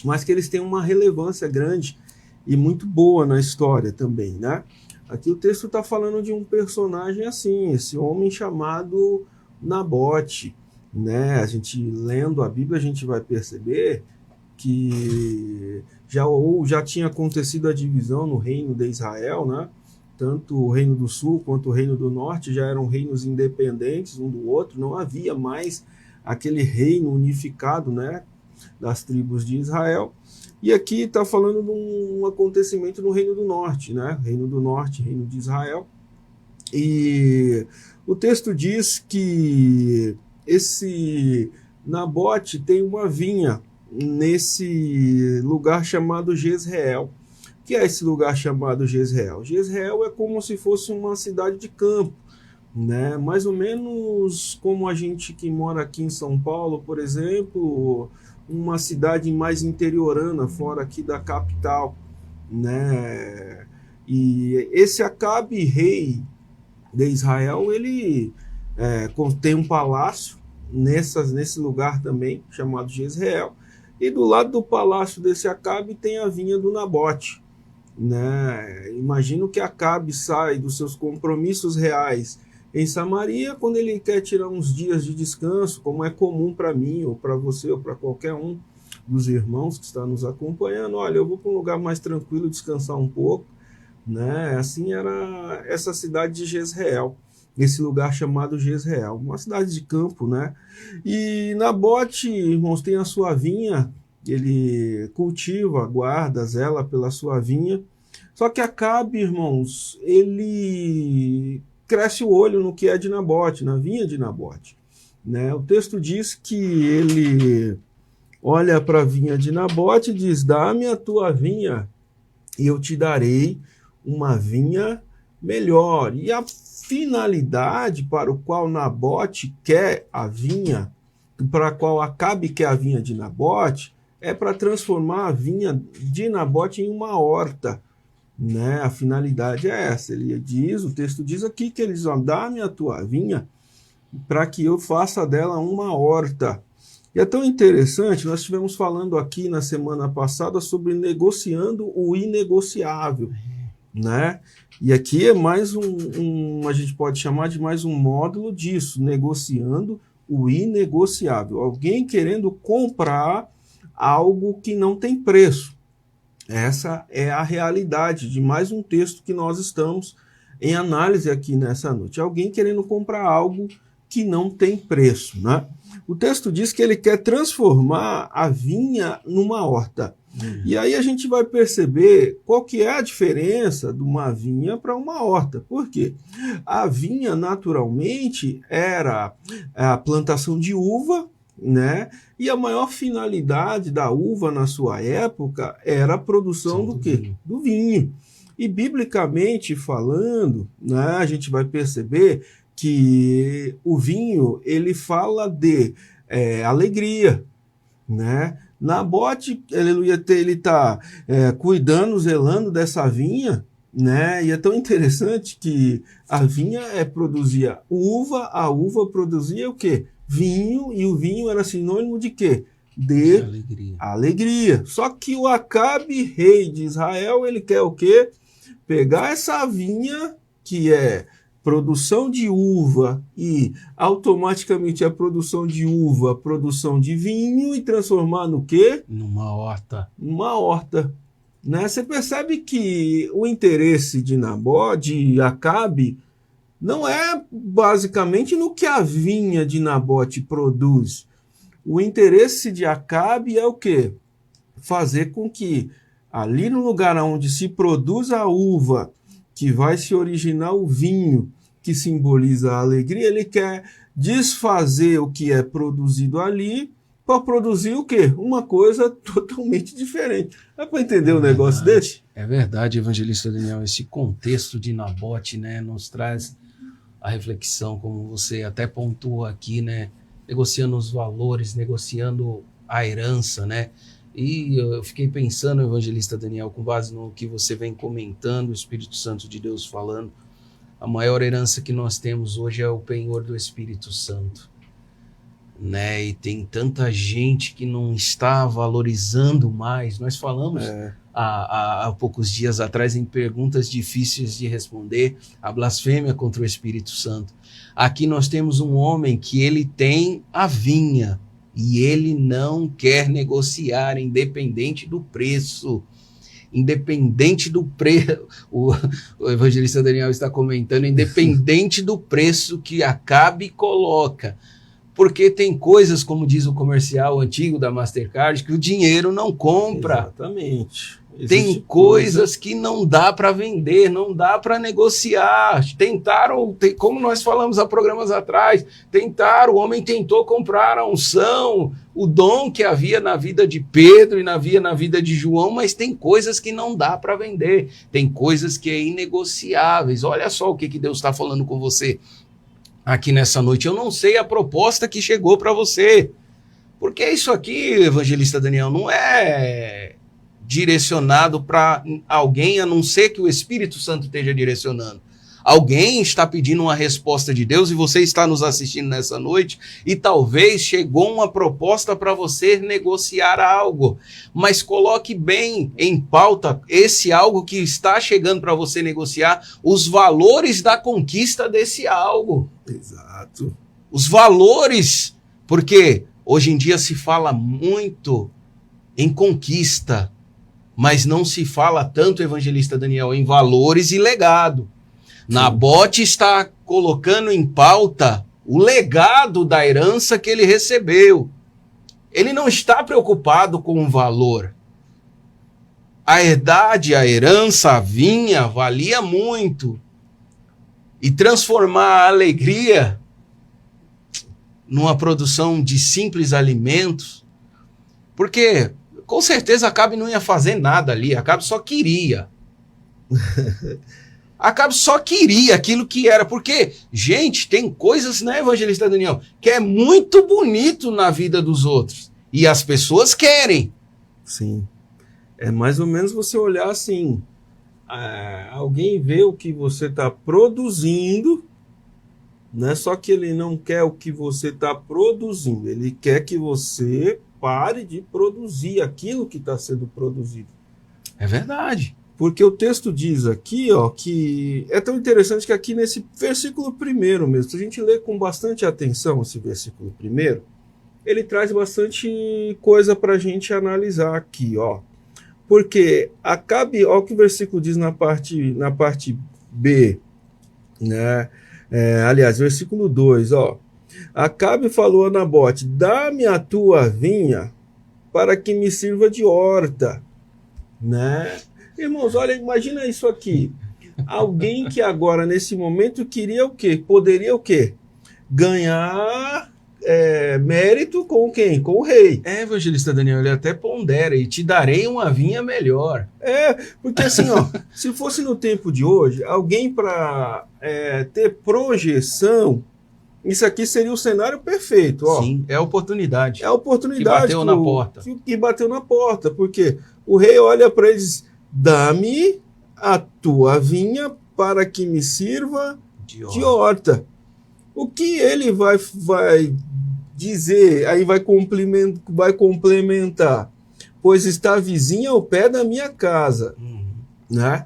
[SPEAKER 2] mas que eles têm uma relevância grande e muito boa na história também, Aqui o texto está falando de um personagem assim, esse homem chamado Nabote, A gente lendo a Bíblia, a gente vai perceber que já tinha acontecido a divisão no reino de Israel, Tanto o reino do sul quanto o reino do norte já eram reinos independentes um do outro, não havia mais aquele reino unificado, das tribos de Israel. E aqui está falando de um acontecimento no Reino do Norte, né? Reino do Norte, Reino de Israel. E o texto diz que esse Nabote tem uma vinha nesse lugar chamado Jezreel. O que é esse lugar chamado Jezreel? Jezreel é como se fosse uma cidade de campo, né? Mais ou menos como a gente que mora aqui em São Paulo, por exemplo, uma cidade mais interiorana, fora aqui da capital, né? E esse Acabe, rei de Israel, ele tem um palácio nesse lugar também, chamado Jezreel, e do lado do palácio desse Acabe tem a vinha do Nabote, né? Imagino que Acabe sai dos seus compromissos reais em Samaria quando ele quer tirar uns dias de descanso, como é comum para mim, ou para você, ou para qualquer um dos irmãos que está nos acompanhando. Olha, eu vou para um lugar mais tranquilo descansar um pouco, né? Assim era essa cidade de Jezreel, esse lugar chamado Jezreel, uma cidade de campo, né? E Nabote, irmãos, tem a sua vinha, ele cultiva, guarda, zela pela sua vinha. Só que Acabe, irmãos, ele cresce o olho no que é de Nabote, na vinha de Nabote, né? O texto diz que ele olha para a vinha de Nabote e diz: dá-me a tua vinha e eu te darei uma vinha melhor. E a finalidade para o qual Nabote quer a vinha, para a qual Acabe quer a vinha de Nabote, é para transformar a vinha de Nabote em uma horta, né? A finalidade é essa. Ele diz, o texto diz aqui que eles vão dar-me a tua vinha para que eu faça dela uma horta. E é tão interessante, nós estivemos falando aqui na semana passada sobre negociando o inegociável, né? E aqui é mais a gente pode chamar de mais um módulo disso, negociando o inegociável. Alguém querendo comprar algo que não tem preço. Essa é a realidade de mais um texto que nós estamos em análise aqui nessa noite. Alguém querendo comprar algo que não tem preço, né? O texto diz que ele quer transformar a vinha numa horta. E aí a gente vai perceber qual que é a diferença de uma vinha para uma horta. Por quê? A vinha, naturalmente, era a plantação de uva, né? E a maior finalidade da uva na sua época era a produção do quê? Do vinho. E biblicamente falando, né, a gente vai perceber que o vinho, ele fala de alegria, né? Nabote, aleluia, ele está cuidando, zelando dessa vinha, né? E é tão interessante que a vinha produzia uva, a uva produzia o quê? Vinho, e o vinho era sinônimo de quê? De alegria. Só que o Acabe, rei de Israel, ele quer o quê? Pegar essa vinha, que é produção de uva, e automaticamente a produção de uva, produção de vinho, e transformar no quê?
[SPEAKER 1] Numa horta.
[SPEAKER 2] Uma horta. Né? Você percebe que o interesse de de Acabe, não é basicamente no que a vinha de Nabote produz. O interesse de Acabe é o quê? Fazer com que ali no lugar onde se produz a uva, que vai se originar o vinho, que simboliza a alegria, ele quer desfazer o que é produzido ali para produzir o quê? Uma coisa totalmente diferente. Dá para entender um negócio desse?
[SPEAKER 1] É verdade, evangelista Daniel. Esse contexto de Nabote, né, nos traz a reflexão, como você até pontuou aqui, né, negociando os valores, negociando a herança, né? E eu fiquei pensando, evangelista Daniel, com base no que você vem comentando, o Espírito Santo de Deus falando, a maior herança que nós temos hoje é o penhor do Espírito Santo, né? E tem tanta gente que não está valorizando mais. Nós falamos há poucos dias atrás em perguntas difíceis de responder, a blasfêmia contra o Espírito Santo. Aqui nós temos um homem que ele tem a vinha, e ele não quer negociar, independente do preço. Independente do preço, o evangelista Daniel está comentando, independente do preço que Acabe coloca. Porque tem coisas, como diz o comercial antigo da Mastercard, que o dinheiro não compra.
[SPEAKER 2] Exatamente.
[SPEAKER 1] Tem coisas que não dá para vender, não dá para negociar. Tentaram, como nós falamos há programas atrás, o homem tentou comprar a unção, o dom que havia na vida de Pedro e na vida de João, mas tem coisas que não dá para vender, tem coisas que é inegociáveis. Olha só o que Deus está falando com você aqui nessa noite. Eu não sei a proposta que chegou para você, porque isso aqui, evangelista Daniel, não é direcionado para alguém, a não ser que o Espírito Santo esteja direcionando. Alguém está pedindo uma resposta de Deus e você está nos assistindo nessa noite e talvez chegou uma proposta para você negociar algo, mas coloque bem em pauta esse algo que está chegando para você negociar, os valores da conquista desse algo.
[SPEAKER 2] Exato.
[SPEAKER 1] Os valores, porque hoje em dia se fala muito em conquista, mas não se fala tanto, evangelista Daniel, em valores e legado. Nabote está colocando em pauta o legado da herança que ele recebeu. Ele não está preocupado com o valor. A herdade, a herança, a vinha valia muito. E transformar a alegria numa produção de simples alimentos, porque com certeza Acabe não ia fazer nada ali, Acabe só queria. Acabe só queria aquilo que era, porque, gente, tem coisas, né, evangelista Daniel, que é muito bonito na vida dos outros, e as pessoas querem.
[SPEAKER 2] Sim, é mais ou menos você olhar assim, alguém vê o que você está produzindo, né? Só que ele não quer o que você está produzindo, ele quer que você pare de produzir aquilo que está sendo produzido.
[SPEAKER 1] É verdade.
[SPEAKER 2] Porque o texto diz aqui, ó, que é tão interessante que aqui nesse versículo primeiro mesmo, se a gente lê com bastante atenção esse versículo primeiro, ele traz bastante coisa para a gente analisar aqui, ó. Porque Acabe, ó, o que o versículo diz na parte B, né? Aliás, versículo 2, ó. Acabe falou a Nabote: dá-me a tua vinha para que me sirva de horta, né? Irmãos, olha, imagina isso aqui. Alguém que agora, nesse momento, queria o quê? Poderia o quê? Ganhar mérito com quem? Com o rei.
[SPEAKER 1] Evangelista Daniel, ele até pondera, e te darei uma vinha melhor.
[SPEAKER 2] Porque assim, ó, se fosse no tempo de hoje, alguém para ter projeção, isso aqui seria o cenário perfeito, ó.
[SPEAKER 1] Sim, é a oportunidade.
[SPEAKER 2] É a oportunidade.
[SPEAKER 1] Que bateu na porta.
[SPEAKER 2] Que bateu na porta, porque o rei olha para eles: dá-me a tua vinha para que me sirva de horta. O que ele vai dizer, aí vai complementar, pois está vizinha ao pé da minha casa, né?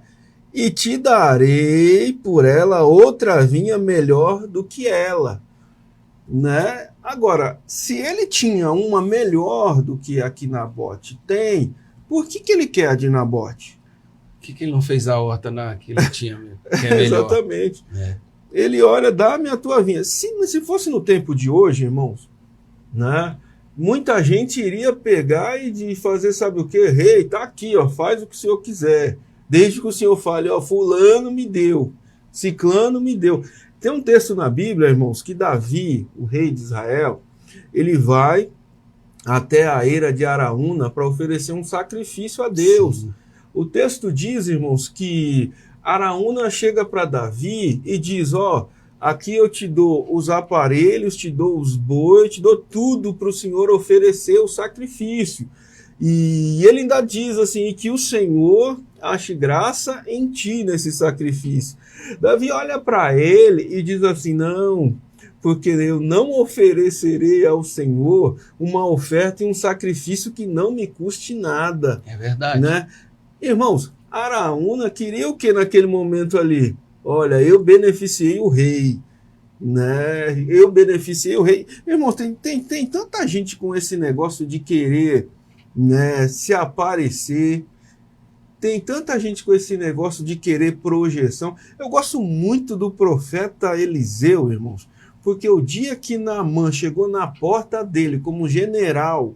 [SPEAKER 2] E te darei por ela outra vinha melhor do que ela, né? Agora, se ele tinha uma melhor do que a que Nabote tem, por que ele quer a de Nabote?
[SPEAKER 1] Por que ele não fez a horta que ele tinha mesmo? Que é melhor.
[SPEAKER 2] Exatamente. Ele olha: dá-me a tua vinha. Se fosse no tempo de hoje, irmãos, né, muita gente iria pegar e fazer, sabe o que? Rei, tá aqui, ó, faz o que o senhor quiser. Desde que o senhor fale, ó, fulano me deu, ciclano me deu. Tem um texto na Bíblia, irmãos, que Davi, o rei de Israel, ele vai até a eira de Araúna para oferecer um sacrifício a Deus. Sim. O texto diz, irmãos, que Araúna chega para Davi e diz: ó, aqui eu te dou os aparelhos, te dou os bois, te dou tudo para o Senhor oferecer o sacrifício. E ele ainda diz assim: que o Senhor ache graça em ti nesse sacrifício. Davi olha para ele e diz assim: não, porque eu não oferecerei ao Senhor uma oferta e um sacrifício que não me custe nada.
[SPEAKER 1] É verdade.
[SPEAKER 2] Né? Irmãos, Araúna queria o que naquele momento ali? Olha, eu beneficiei o rei, né? Eu beneficiei o rei. Irmãos, tem tanta gente com esse negócio de querer, né, se aparecer. Tem tanta gente com esse negócio de querer projeção. Eu gosto muito do profeta Eliseu, irmãos, Porque o dia que Naamã chegou na porta dele como general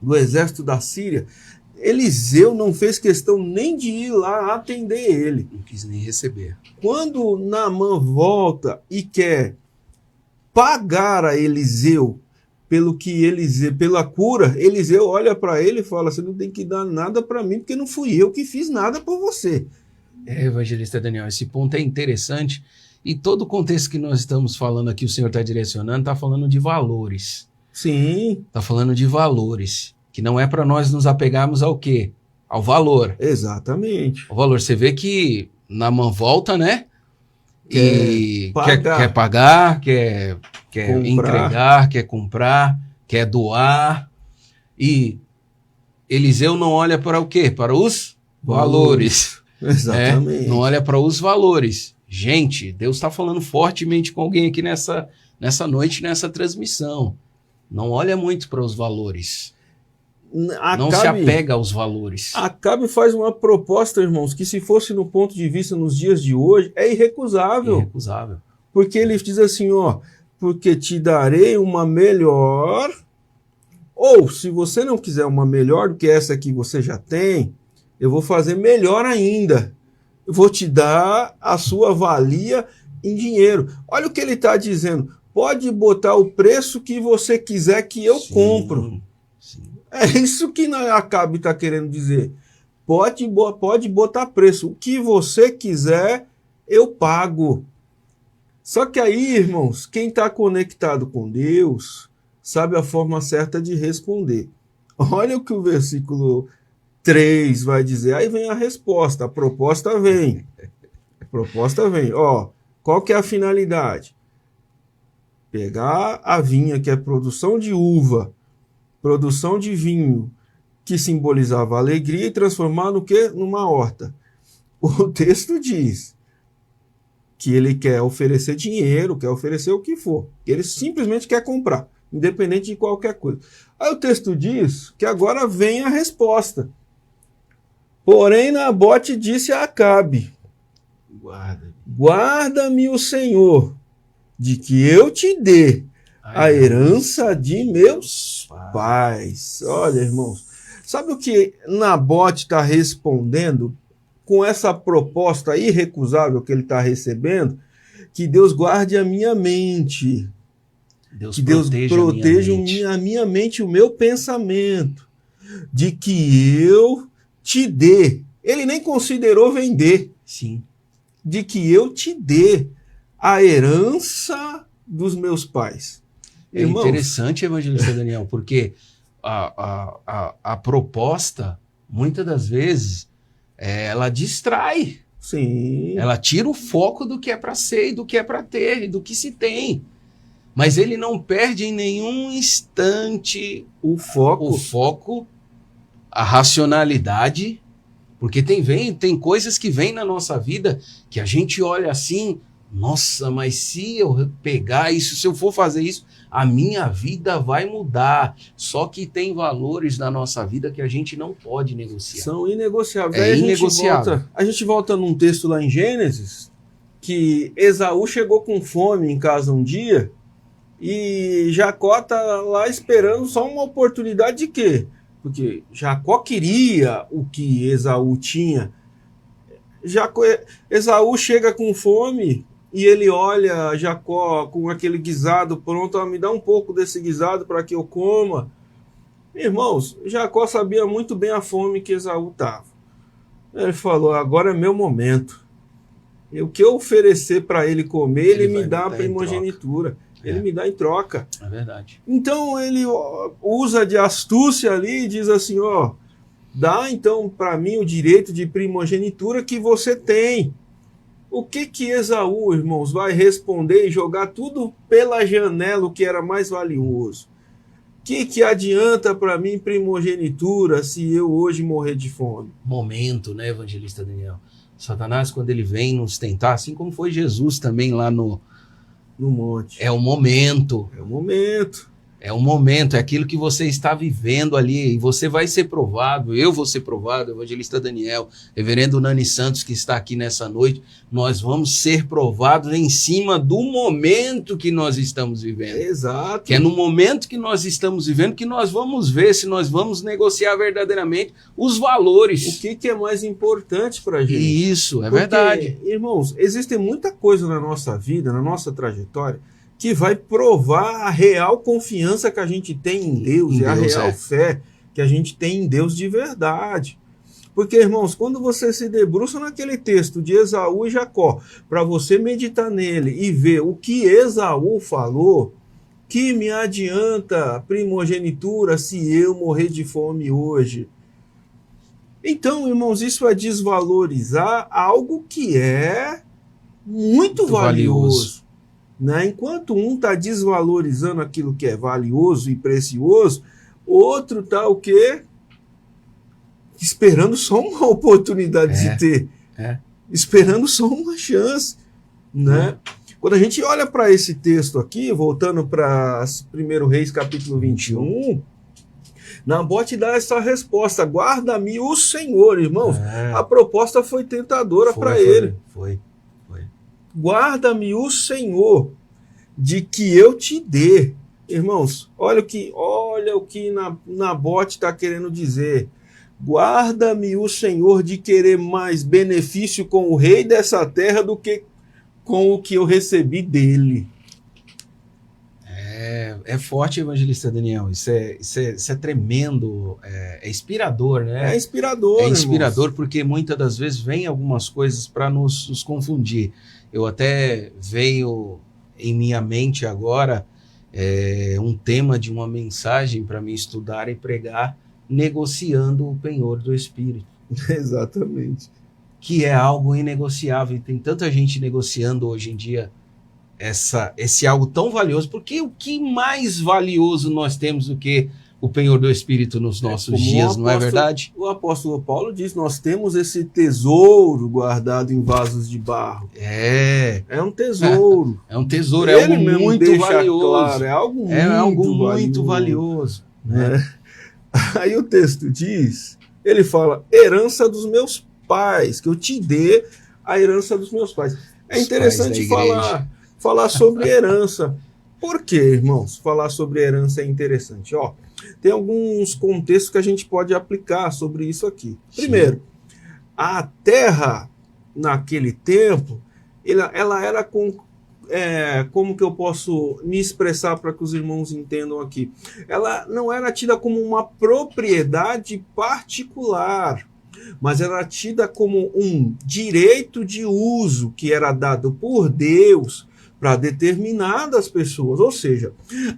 [SPEAKER 2] do exército da Síria, Eliseu não fez questão nem de ir lá atender ele.
[SPEAKER 1] Não quis nem receber.
[SPEAKER 2] Quando Naamã volta e quer pagar a Eliseu pela cura, Eliseu olha para ele e fala: você não tem que dar nada para mim, porque não fui eu que fiz nada por você.
[SPEAKER 1] Evangelista Daniel, esse ponto é interessante. E todo o contexto que nós estamos falando aqui, o senhor está direcionando, está falando de valores.
[SPEAKER 2] Sim.
[SPEAKER 1] Está falando de valores. Que não é para nós nos apegarmos ao quê? Ao valor.
[SPEAKER 2] Exatamente.
[SPEAKER 1] O valor. Você vê que Naamã volta, né?
[SPEAKER 2] Quer
[SPEAKER 1] pagar, quer entregar, quer comprar, quer doar. E Eliseu não olha para o quê? Para os valores.
[SPEAKER 2] Exatamente.
[SPEAKER 1] Não olha para os valores. Gente, Deus está falando fortemente com alguém aqui nessa noite, nessa transmissão. Não olha muito para os valores. Não se apega aos valores.
[SPEAKER 2] Acabe faz uma proposta, irmãos, que se fosse no ponto de vista nos dias de hoje, é irrecusável.
[SPEAKER 1] Irrecusável.
[SPEAKER 2] Porque ele diz assim, ó, porque te darei uma melhor, ou se você não quiser uma melhor do que essa que você já tem, eu vou fazer melhor ainda. Eu vou te dar a sua valia em dinheiro. Olha o que ele está dizendo. Pode botar o preço que você quiser que eu compro.
[SPEAKER 1] Sim.
[SPEAKER 2] É isso que Acabe está querendo dizer. Pode botar preço. O que você quiser, eu pago. Só que aí, irmãos, quem está conectado com Deus sabe a forma certa de responder. Olha o que o versículo 3 vai dizer. Aí vem a resposta. A proposta vem. A proposta vem. Ó, qual que é a finalidade? Pegar a vinha, que é produção de uva, produção de vinho, que simbolizava a alegria, e transformar no quê? Numa horta. O texto diz que ele quer oferecer dinheiro, quer oferecer o que for. Ele simplesmente quer comprar, independente de qualquer coisa. Aí o texto diz que agora vem a resposta. Porém, Nabote disse a Acabe: guarda-me o Senhor, de que eu te dê a herança de meus pais. Olha, irmãos, sabe o que Nabote está respondendo com essa proposta irrecusável que ele está recebendo? Que Deus guarde a minha mente. Que Deus proteja a minha mente e o meu pensamento. De que eu te dê. Ele nem considerou vender.
[SPEAKER 1] Sim.
[SPEAKER 2] De que eu te dê a herança dos meus pais.
[SPEAKER 1] É
[SPEAKER 2] Irmãos,
[SPEAKER 1] interessante, evangelista Daniel, porque a proposta, muitas das vezes, ela distrai.
[SPEAKER 2] Sim.
[SPEAKER 1] Ela tira o foco do que é para ser, e do que é para ter, e do que se tem. Mas ele não perde em nenhum instante o foco, a racionalidade, porque tem coisas que vêm na nossa vida que a gente olha assim, nossa, mas se eu pegar isso, se eu for fazer isso, a minha vida vai mudar. Só que tem valores na nossa vida que a gente não pode negociar.
[SPEAKER 2] São inegociáveis.
[SPEAKER 1] É inegociável.
[SPEAKER 2] A gente volta num texto lá em Gênesis, que Esaú chegou com fome em casa um dia, e Jacó está lá esperando só uma oportunidade de quê? Porque Jacó queria o que Esaú tinha. Esaú chega com fome e ele olha Jacó com aquele guisado pronto, me dá um pouco desse guisado para que eu coma. Irmãos, Jacó sabia muito bem a fome que Esaú estava. Ele falou, agora é meu momento. O que eu oferecer para ele comer, ele me dá a primogenitura. Ele me dá em troca.
[SPEAKER 1] É verdade.
[SPEAKER 2] Então ele usa de astúcia ali e diz assim, ó, dá então para mim o direito de primogenitura que você tem. O que Esaú, irmãos, vai responder e jogar tudo pela janela o que era mais valioso? O que adianta para mim primogenitura se eu hoje morrer de fome?
[SPEAKER 1] Momento, né, evangelista Daniel? Satanás, quando ele vem nos tentar, assim como foi Jesus também lá no
[SPEAKER 2] monte.
[SPEAKER 1] É o momento.
[SPEAKER 2] É o momento.
[SPEAKER 1] É um momento, é aquilo que você está vivendo ali, e você vai ser provado, eu vou ser provado, evangelista Daniel, reverendo Nani Santos, que está aqui nessa noite, nós vamos ser provados em cima do momento que nós estamos vivendo.
[SPEAKER 2] Exato.
[SPEAKER 1] Que é no momento que nós estamos vivendo que nós vamos ver se nós vamos negociar verdadeiramente os valores.
[SPEAKER 2] O que é mais importante para a gente?
[SPEAKER 1] Isso, é
[SPEAKER 2] Porque,
[SPEAKER 1] verdade.
[SPEAKER 2] irmãos, existe muita coisa na nossa vida, na nossa trajetória, que vai provar a real confiança que a gente tem em Deus e a real fé que a gente tem em Deus de verdade. Porque, irmãos, quando você se debruça naquele texto de Esaú e Jacó, para você meditar nele e ver o que Esaú falou, que me adianta a primogenitura se eu morrer de fome hoje? Então, irmãos, isso é desvalorizar algo que é muito valioso. Né? Enquanto um está desvalorizando aquilo que é valioso e precioso, outro está o quê? Esperando só uma oportunidade de ter. Esperando só uma chance. Né? Quando a gente olha para esse texto aqui, voltando para 1 Reis capítulo 21, Nabote dá essa resposta: guarda-me o Senhor, irmãos. A proposta foi tentadora para ele.
[SPEAKER 1] Foi.
[SPEAKER 2] Guarda-me o Senhor de que eu te dê. Irmãos, olha o que Nabote está querendo dizer. Guarda-me o Senhor de querer mais benefício com o rei dessa terra do que com o que eu recebi dele.
[SPEAKER 1] É forte, evangelista Daniel. Isso é tremendo, é inspirador, né?
[SPEAKER 2] É inspirador,
[SPEAKER 1] irmãos. Porque muitas das vezes vem algumas coisas para nos confundir. Eu até veio em minha mente agora um tema de uma mensagem para me estudar e pregar, negociando o penhor do Espírito.
[SPEAKER 2] Exatamente.
[SPEAKER 1] Que é algo inegociável. E tem tanta gente negociando hoje em dia esse algo tão valioso, porque o que mais valioso nós temos do que o penhor do Espírito nos nossos dias, não é verdade?
[SPEAKER 2] O apóstolo Paulo diz: nós temos esse tesouro guardado em vasos de barro. É um tesouro.
[SPEAKER 1] É um tesouro, é algo muito valioso. Claro,
[SPEAKER 2] é algo muito valioso.
[SPEAKER 1] Né?
[SPEAKER 2] Aí o texto diz, ele fala: herança dos meus pais, que eu te dê a herança dos meus pais. É interessante falar sobre herança. Por que, irmãos, falar sobre herança é interessante? Tem alguns contextos que a gente pode aplicar sobre isso aqui. Primeiro, a terra, naquele tempo, ela era como que eu posso me expressar para que os irmãos entendam aqui? Ela não era tida como uma propriedade particular, mas era tida como um direito de uso que era dado por Deus para determinadas pessoas. Ou seja,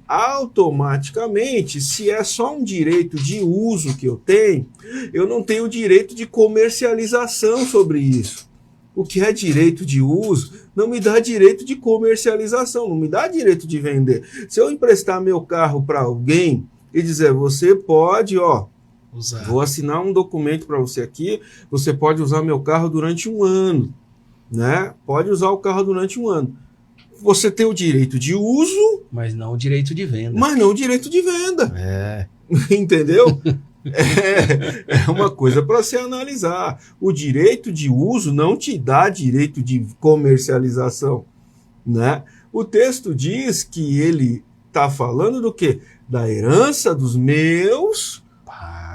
[SPEAKER 2] automaticamente, se é só um direito de uso que eu tenho, eu não tenho direito de comercialização sobre isso. O que é direito de uso não me dá direito de comercialização, não me dá direito de vender. Se eu emprestar meu carro para alguém e dizer: você pode, usar. Vou assinar um documento para você aqui, você pode usar meu carro durante 1 ano, né? Pode usar o carro durante 1 ano. Você tem o direito de uso,
[SPEAKER 1] mas não o direito de venda.
[SPEAKER 2] Entendeu? É uma coisa para se analisar. O direito de uso não te dá direito de comercialização, né? O texto diz que ele está falando do quê? Da herança dos meus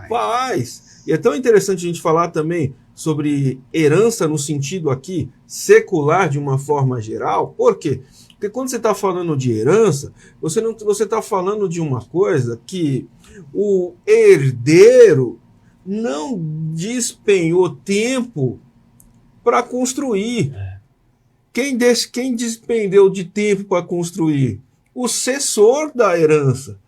[SPEAKER 2] pais. E é tão interessante a gente falar também sobre herança no sentido aqui secular de uma forma geral. Por quê? Porque quando você está falando de herança, você está falando de uma coisa que o herdeiro não despenhou tempo para construir. Quem despendeu de tempo para construir? O cessor da herança.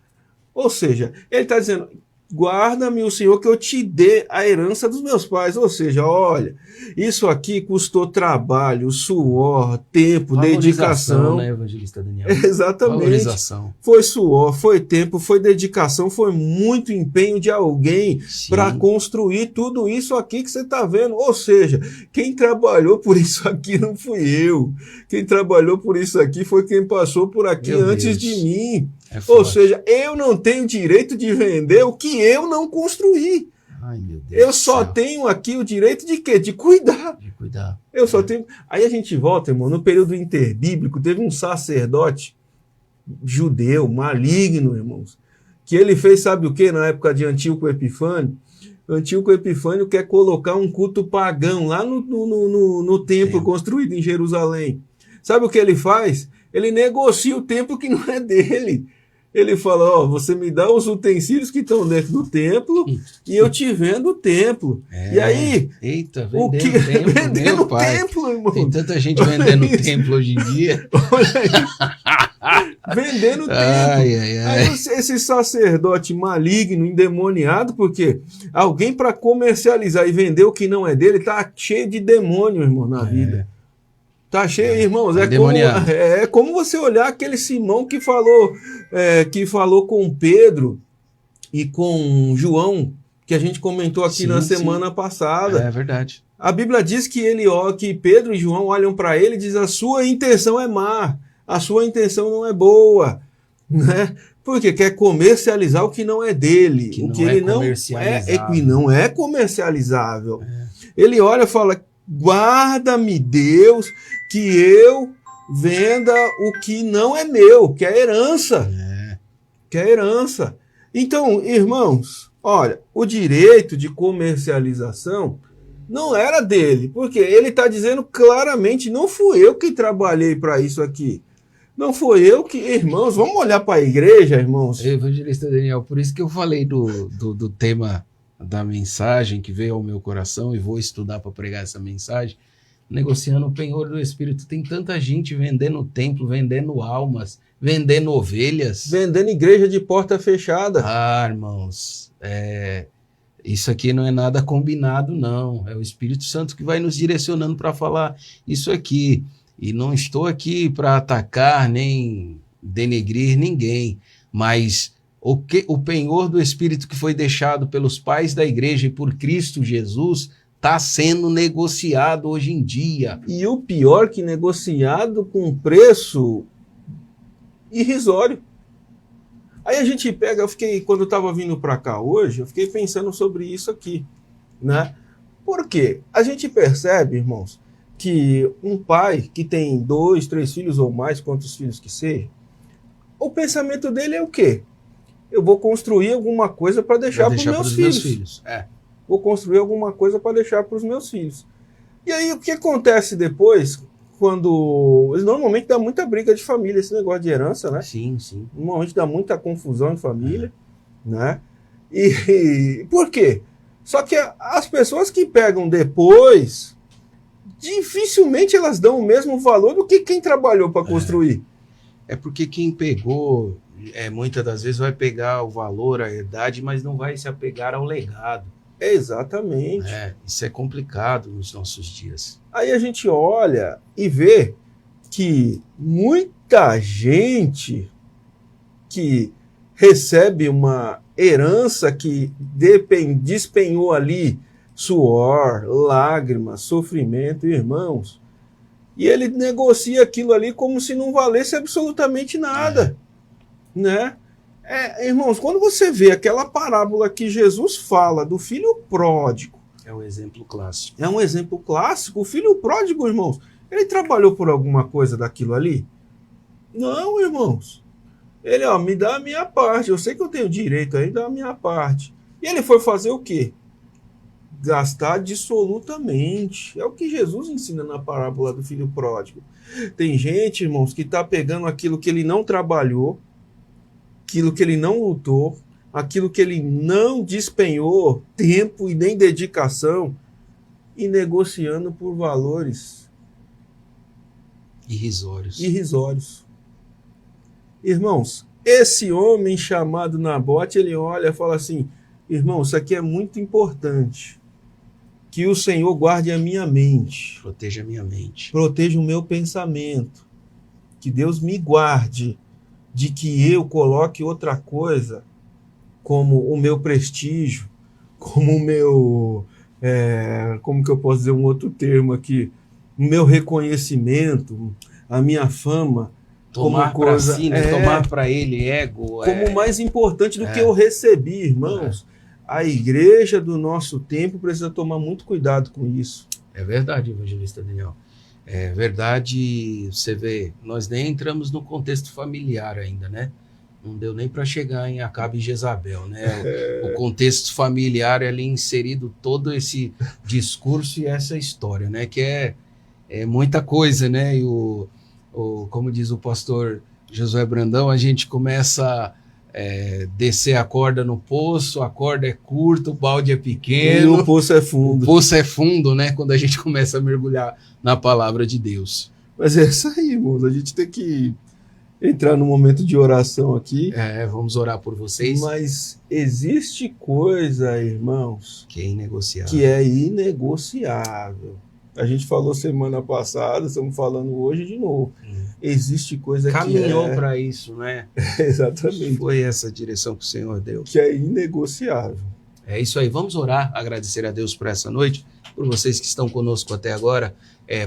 [SPEAKER 2] Ou seja, ele está dizendo: guarda-me o Senhor que eu te dê a herança dos meus pais. Ou seja, olha, isso aqui custou trabalho, suor, tempo, dedicação.
[SPEAKER 1] Né, evangelista Daniel?
[SPEAKER 2] Exatamente.
[SPEAKER 1] Valorização.
[SPEAKER 2] Foi suor, foi tempo, foi dedicação, foi muito empenho de alguém para construir tudo isso aqui que você está vendo. Ou seja, quem trabalhou por isso aqui não fui eu. Quem trabalhou por isso aqui foi quem passou por aqui antes de mim. Ou seja, eu não tenho direito de vender o que eu não construí.
[SPEAKER 1] Ai, meu Deus.
[SPEAKER 2] Eu só tenho aqui o direito de quê? De cuidar.
[SPEAKER 1] De cuidar.
[SPEAKER 2] Eu só tenho. Aí a gente volta, irmão, no período interbíblico, teve um sacerdote judeu, maligno, irmãos, que ele fez, sabe o que, na época de Antíoco Epifânio? Antíoco Epifânio quer colocar um culto pagão lá no templo construído em Jerusalém. Sabe o que ele faz? Ele negocia o templo que não é dele. Ele fala, ó, você me dá os utensílios que estão dentro do templo e eu te vendo o templo. E aí...
[SPEAKER 1] Eita, vendendo templo,
[SPEAKER 2] irmão.
[SPEAKER 1] Tem tanta gente vendendo templo hoje em dia.
[SPEAKER 2] Vendendo templo.
[SPEAKER 1] Aí
[SPEAKER 2] esse sacerdote maligno, endemoniado, porque alguém para comercializar e vender o que não é dele, tá cheio de demônio, irmão, na vida. Tá cheio, irmãos. É como você olhar aquele Simão que falou com Pedro e com João, que a gente comentou aqui na semana passada.
[SPEAKER 1] É verdade.
[SPEAKER 2] A Bíblia diz que que Pedro e João olham para ele e dizem: a sua intenção é má, a sua intenção não é boa, né? Porque quer comercializar o que não é dele, o que ele não é comercializável. Ele olha e fala: guarda-me, Deus, que eu venda o que não é meu, que é herança. Que é herança. Então, irmãos, olha, o direito de comercialização não era dele, porque ele está dizendo claramente: não fui eu que trabalhei para isso aqui. Não foi eu que... Irmãos, vamos olhar para a igreja, irmãos.
[SPEAKER 1] Evangelista Daniel, por isso que eu falei do tema da mensagem que veio ao meu coração e vou estudar para pregar essa mensagem. Negociando o penhor do Espírito. Tem tanta gente vendendo templo, vendendo almas, vendendo ovelhas.
[SPEAKER 2] Vendendo igreja de porta fechada.
[SPEAKER 1] Ah, irmãos, isso aqui não é nada combinado, não. É o Espírito Santo que vai nos direcionando para falar isso aqui. E não estou aqui para atacar nem denegrir ninguém, mas o penhor do Espírito que foi deixado pelos pais da igreja e por Cristo Jesus está sendo negociado hoje em dia.
[SPEAKER 2] E o pior, que negociado com preço irrisório. Aí a gente pega, quando eu estava vindo para cá hoje, eu fiquei pensando sobre isso aqui, né? Por quê? A gente percebe, irmãos, que um pai que tem 2, 3 filhos ou mais, quantos filhos que seja, o pensamento dele é o quê? Eu vou construir alguma coisa para deixar para os meus filhos. Vou construir alguma coisa para deixar para os meus filhos. E aí, o que acontece depois, quando... Normalmente dá muita briga de família, esse negócio de herança, né?
[SPEAKER 1] Sim.
[SPEAKER 2] Normalmente dá muita confusão em família, né? E por quê? Só que as pessoas que pegam depois, dificilmente elas dão o mesmo valor do que quem trabalhou para construir.
[SPEAKER 1] É porque quem pegou, muitas das vezes vai pegar o valor, a herdade, mas não vai se apegar ao legado.
[SPEAKER 2] Exatamente.
[SPEAKER 1] Isso é complicado nos nossos dias.
[SPEAKER 2] Aí a gente olha e vê que muita gente que recebe uma herança que despenhou ali suor, lágrimas, sofrimento, irmãos, e ele negocia aquilo ali como se não valesse absolutamente nada, né? Irmãos, quando você vê aquela parábola que Jesus fala do filho pródigo,
[SPEAKER 1] é um exemplo clássico.
[SPEAKER 2] É um exemplo clássico. O filho pródigo, irmãos, ele trabalhou por alguma coisa daquilo ali? Não, irmãos. Ele, me dá a minha parte. Eu sei que eu tenho direito ainda a minha parte. E ele foi fazer o quê? Gastar absolutamente. É o que Jesus ensina na parábola do filho pródigo. Tem gente, irmãos, que está pegando aquilo que ele não trabalhou, aquilo que ele não lutou, aquilo que ele não despenhou tempo e nem dedicação, e negociando por valores irrisórios. Irmãos, esse homem chamado Nabote, ele olha e fala assim: irmão, isso aqui é muito importante. Que o Senhor guarde a minha mente.
[SPEAKER 1] Proteja a minha mente.
[SPEAKER 2] Proteja o meu pensamento. Que Deus me guarde de que eu coloque outra coisa como o meu prestígio, como o meu... como que eu posso dizer um outro termo aqui? O meu reconhecimento, a minha fama,
[SPEAKER 1] tomar
[SPEAKER 2] como
[SPEAKER 1] para
[SPEAKER 2] coisa,
[SPEAKER 1] si, né? Tomar para ele ego.
[SPEAKER 2] Como mais importante do que eu recebi, irmãos. A igreja do nosso tempo precisa tomar muito cuidado com isso.
[SPEAKER 1] É verdade, evangelista Daniel. É verdade, você vê, nós nem entramos no contexto familiar ainda, né? Não deu nem para chegar em Acabe e Jezabel, né? O contexto familiar ali inserido todo esse discurso e essa história, né? Que é muita coisa, né? E como diz o pastor Josué Brandão, a gente começa a descer a corda no poço, a corda é curta, o balde é pequeno.
[SPEAKER 2] E o poço é fundo.
[SPEAKER 1] O poço é fundo, né? Quando a gente começa a mergulhar na palavra de Deus.
[SPEAKER 2] Mas é isso aí, irmãos. A gente tem que entrar no momento de oração aqui.
[SPEAKER 1] Vamos orar por vocês.
[SPEAKER 2] Mas existe coisa, irmãos,
[SPEAKER 1] que é inegociável.
[SPEAKER 2] Que é inegociável. A gente falou semana passada, estamos falando hoje de novo. Existe coisa
[SPEAKER 1] Caminhou para isso, né?
[SPEAKER 2] Exatamente.
[SPEAKER 1] Foi essa direção que o Senhor deu.
[SPEAKER 2] Que é inegociável.
[SPEAKER 1] É isso aí. Vamos orar, agradecer a Deus por essa noite, por vocês que estão conosco até agora.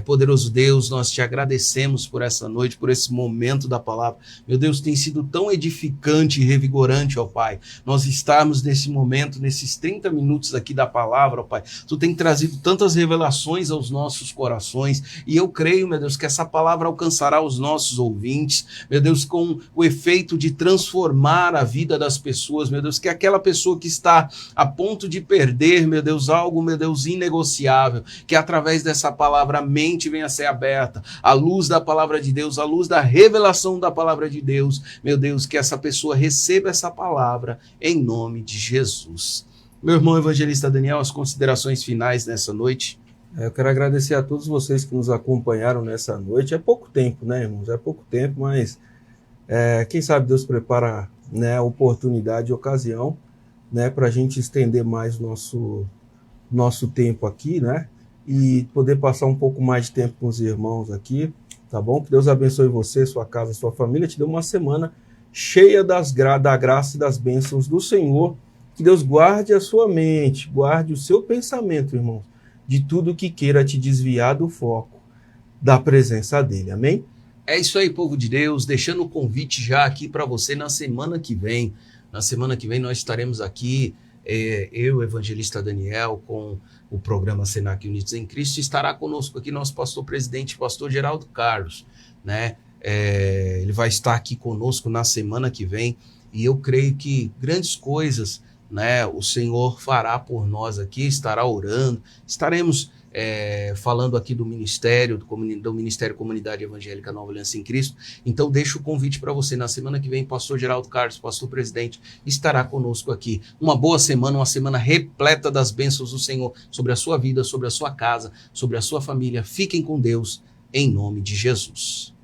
[SPEAKER 1] Poderoso Deus, nós te agradecemos por essa noite, por esse momento da palavra. Meu Deus, tem sido tão edificante e revigorante, ó Pai. Nós estamos nesse momento, nesses 30 minutos aqui da palavra, ó Pai. Tu tem trazido tantas revelações aos nossos corações e eu creio, meu Deus, que essa palavra alcançará os nossos ouvintes, meu Deus, com o efeito de transformar a vida das pessoas, meu Deus, que aquela pessoa que está a ponto de perder, meu Deus, algo, meu Deus, inegociável, que através dessa palavra mente venha a ser aberta, a luz da palavra de Deus, a luz da revelação da palavra de Deus, meu Deus, que essa pessoa receba essa palavra em nome de Jesus. Meu irmão evangelista Daniel, as considerações finais nessa noite.
[SPEAKER 2] Eu quero agradecer a todos vocês que nos acompanharam nessa noite. É pouco tempo, né, irmãos? É pouco tempo, mas quem sabe Deus prepara, né, oportunidade e ocasião, né, para a gente estender mais nosso tempo aqui, né? E poder passar um pouco mais de tempo com os irmãos aqui, tá bom? Que Deus abençoe você, sua casa, sua família, te dê uma semana cheia da graça e das bênçãos do Senhor. Que Deus guarde a sua mente, guarde o seu pensamento, irmãos, de tudo que queira te desviar do foco da presença dele, amém?
[SPEAKER 1] É isso aí, povo de Deus, deixando o convite já aqui para você na semana que vem. Na semana que vem nós estaremos aqui, eu, evangelista Daniel, com o programa Senac Unidos em Cristo, estará conosco aqui nosso pastor presidente, pastor Geraldo Carlos, né? Ele vai estar aqui conosco na semana que vem e eu creio que grandes coisas, né, o Senhor fará por nós aqui, estará orando, estaremos falando aqui do Ministério Comunidade Evangélica Nova Aliança em Cristo. Então deixo o convite para você, na semana que vem, pastor Geraldo Carlos, pastor presidente, estará conosco aqui. Uma boa semana, uma semana repleta das bênçãos do Senhor sobre a sua vida, sobre a sua casa, sobre a sua família. Fiquem com Deus, em nome de Jesus.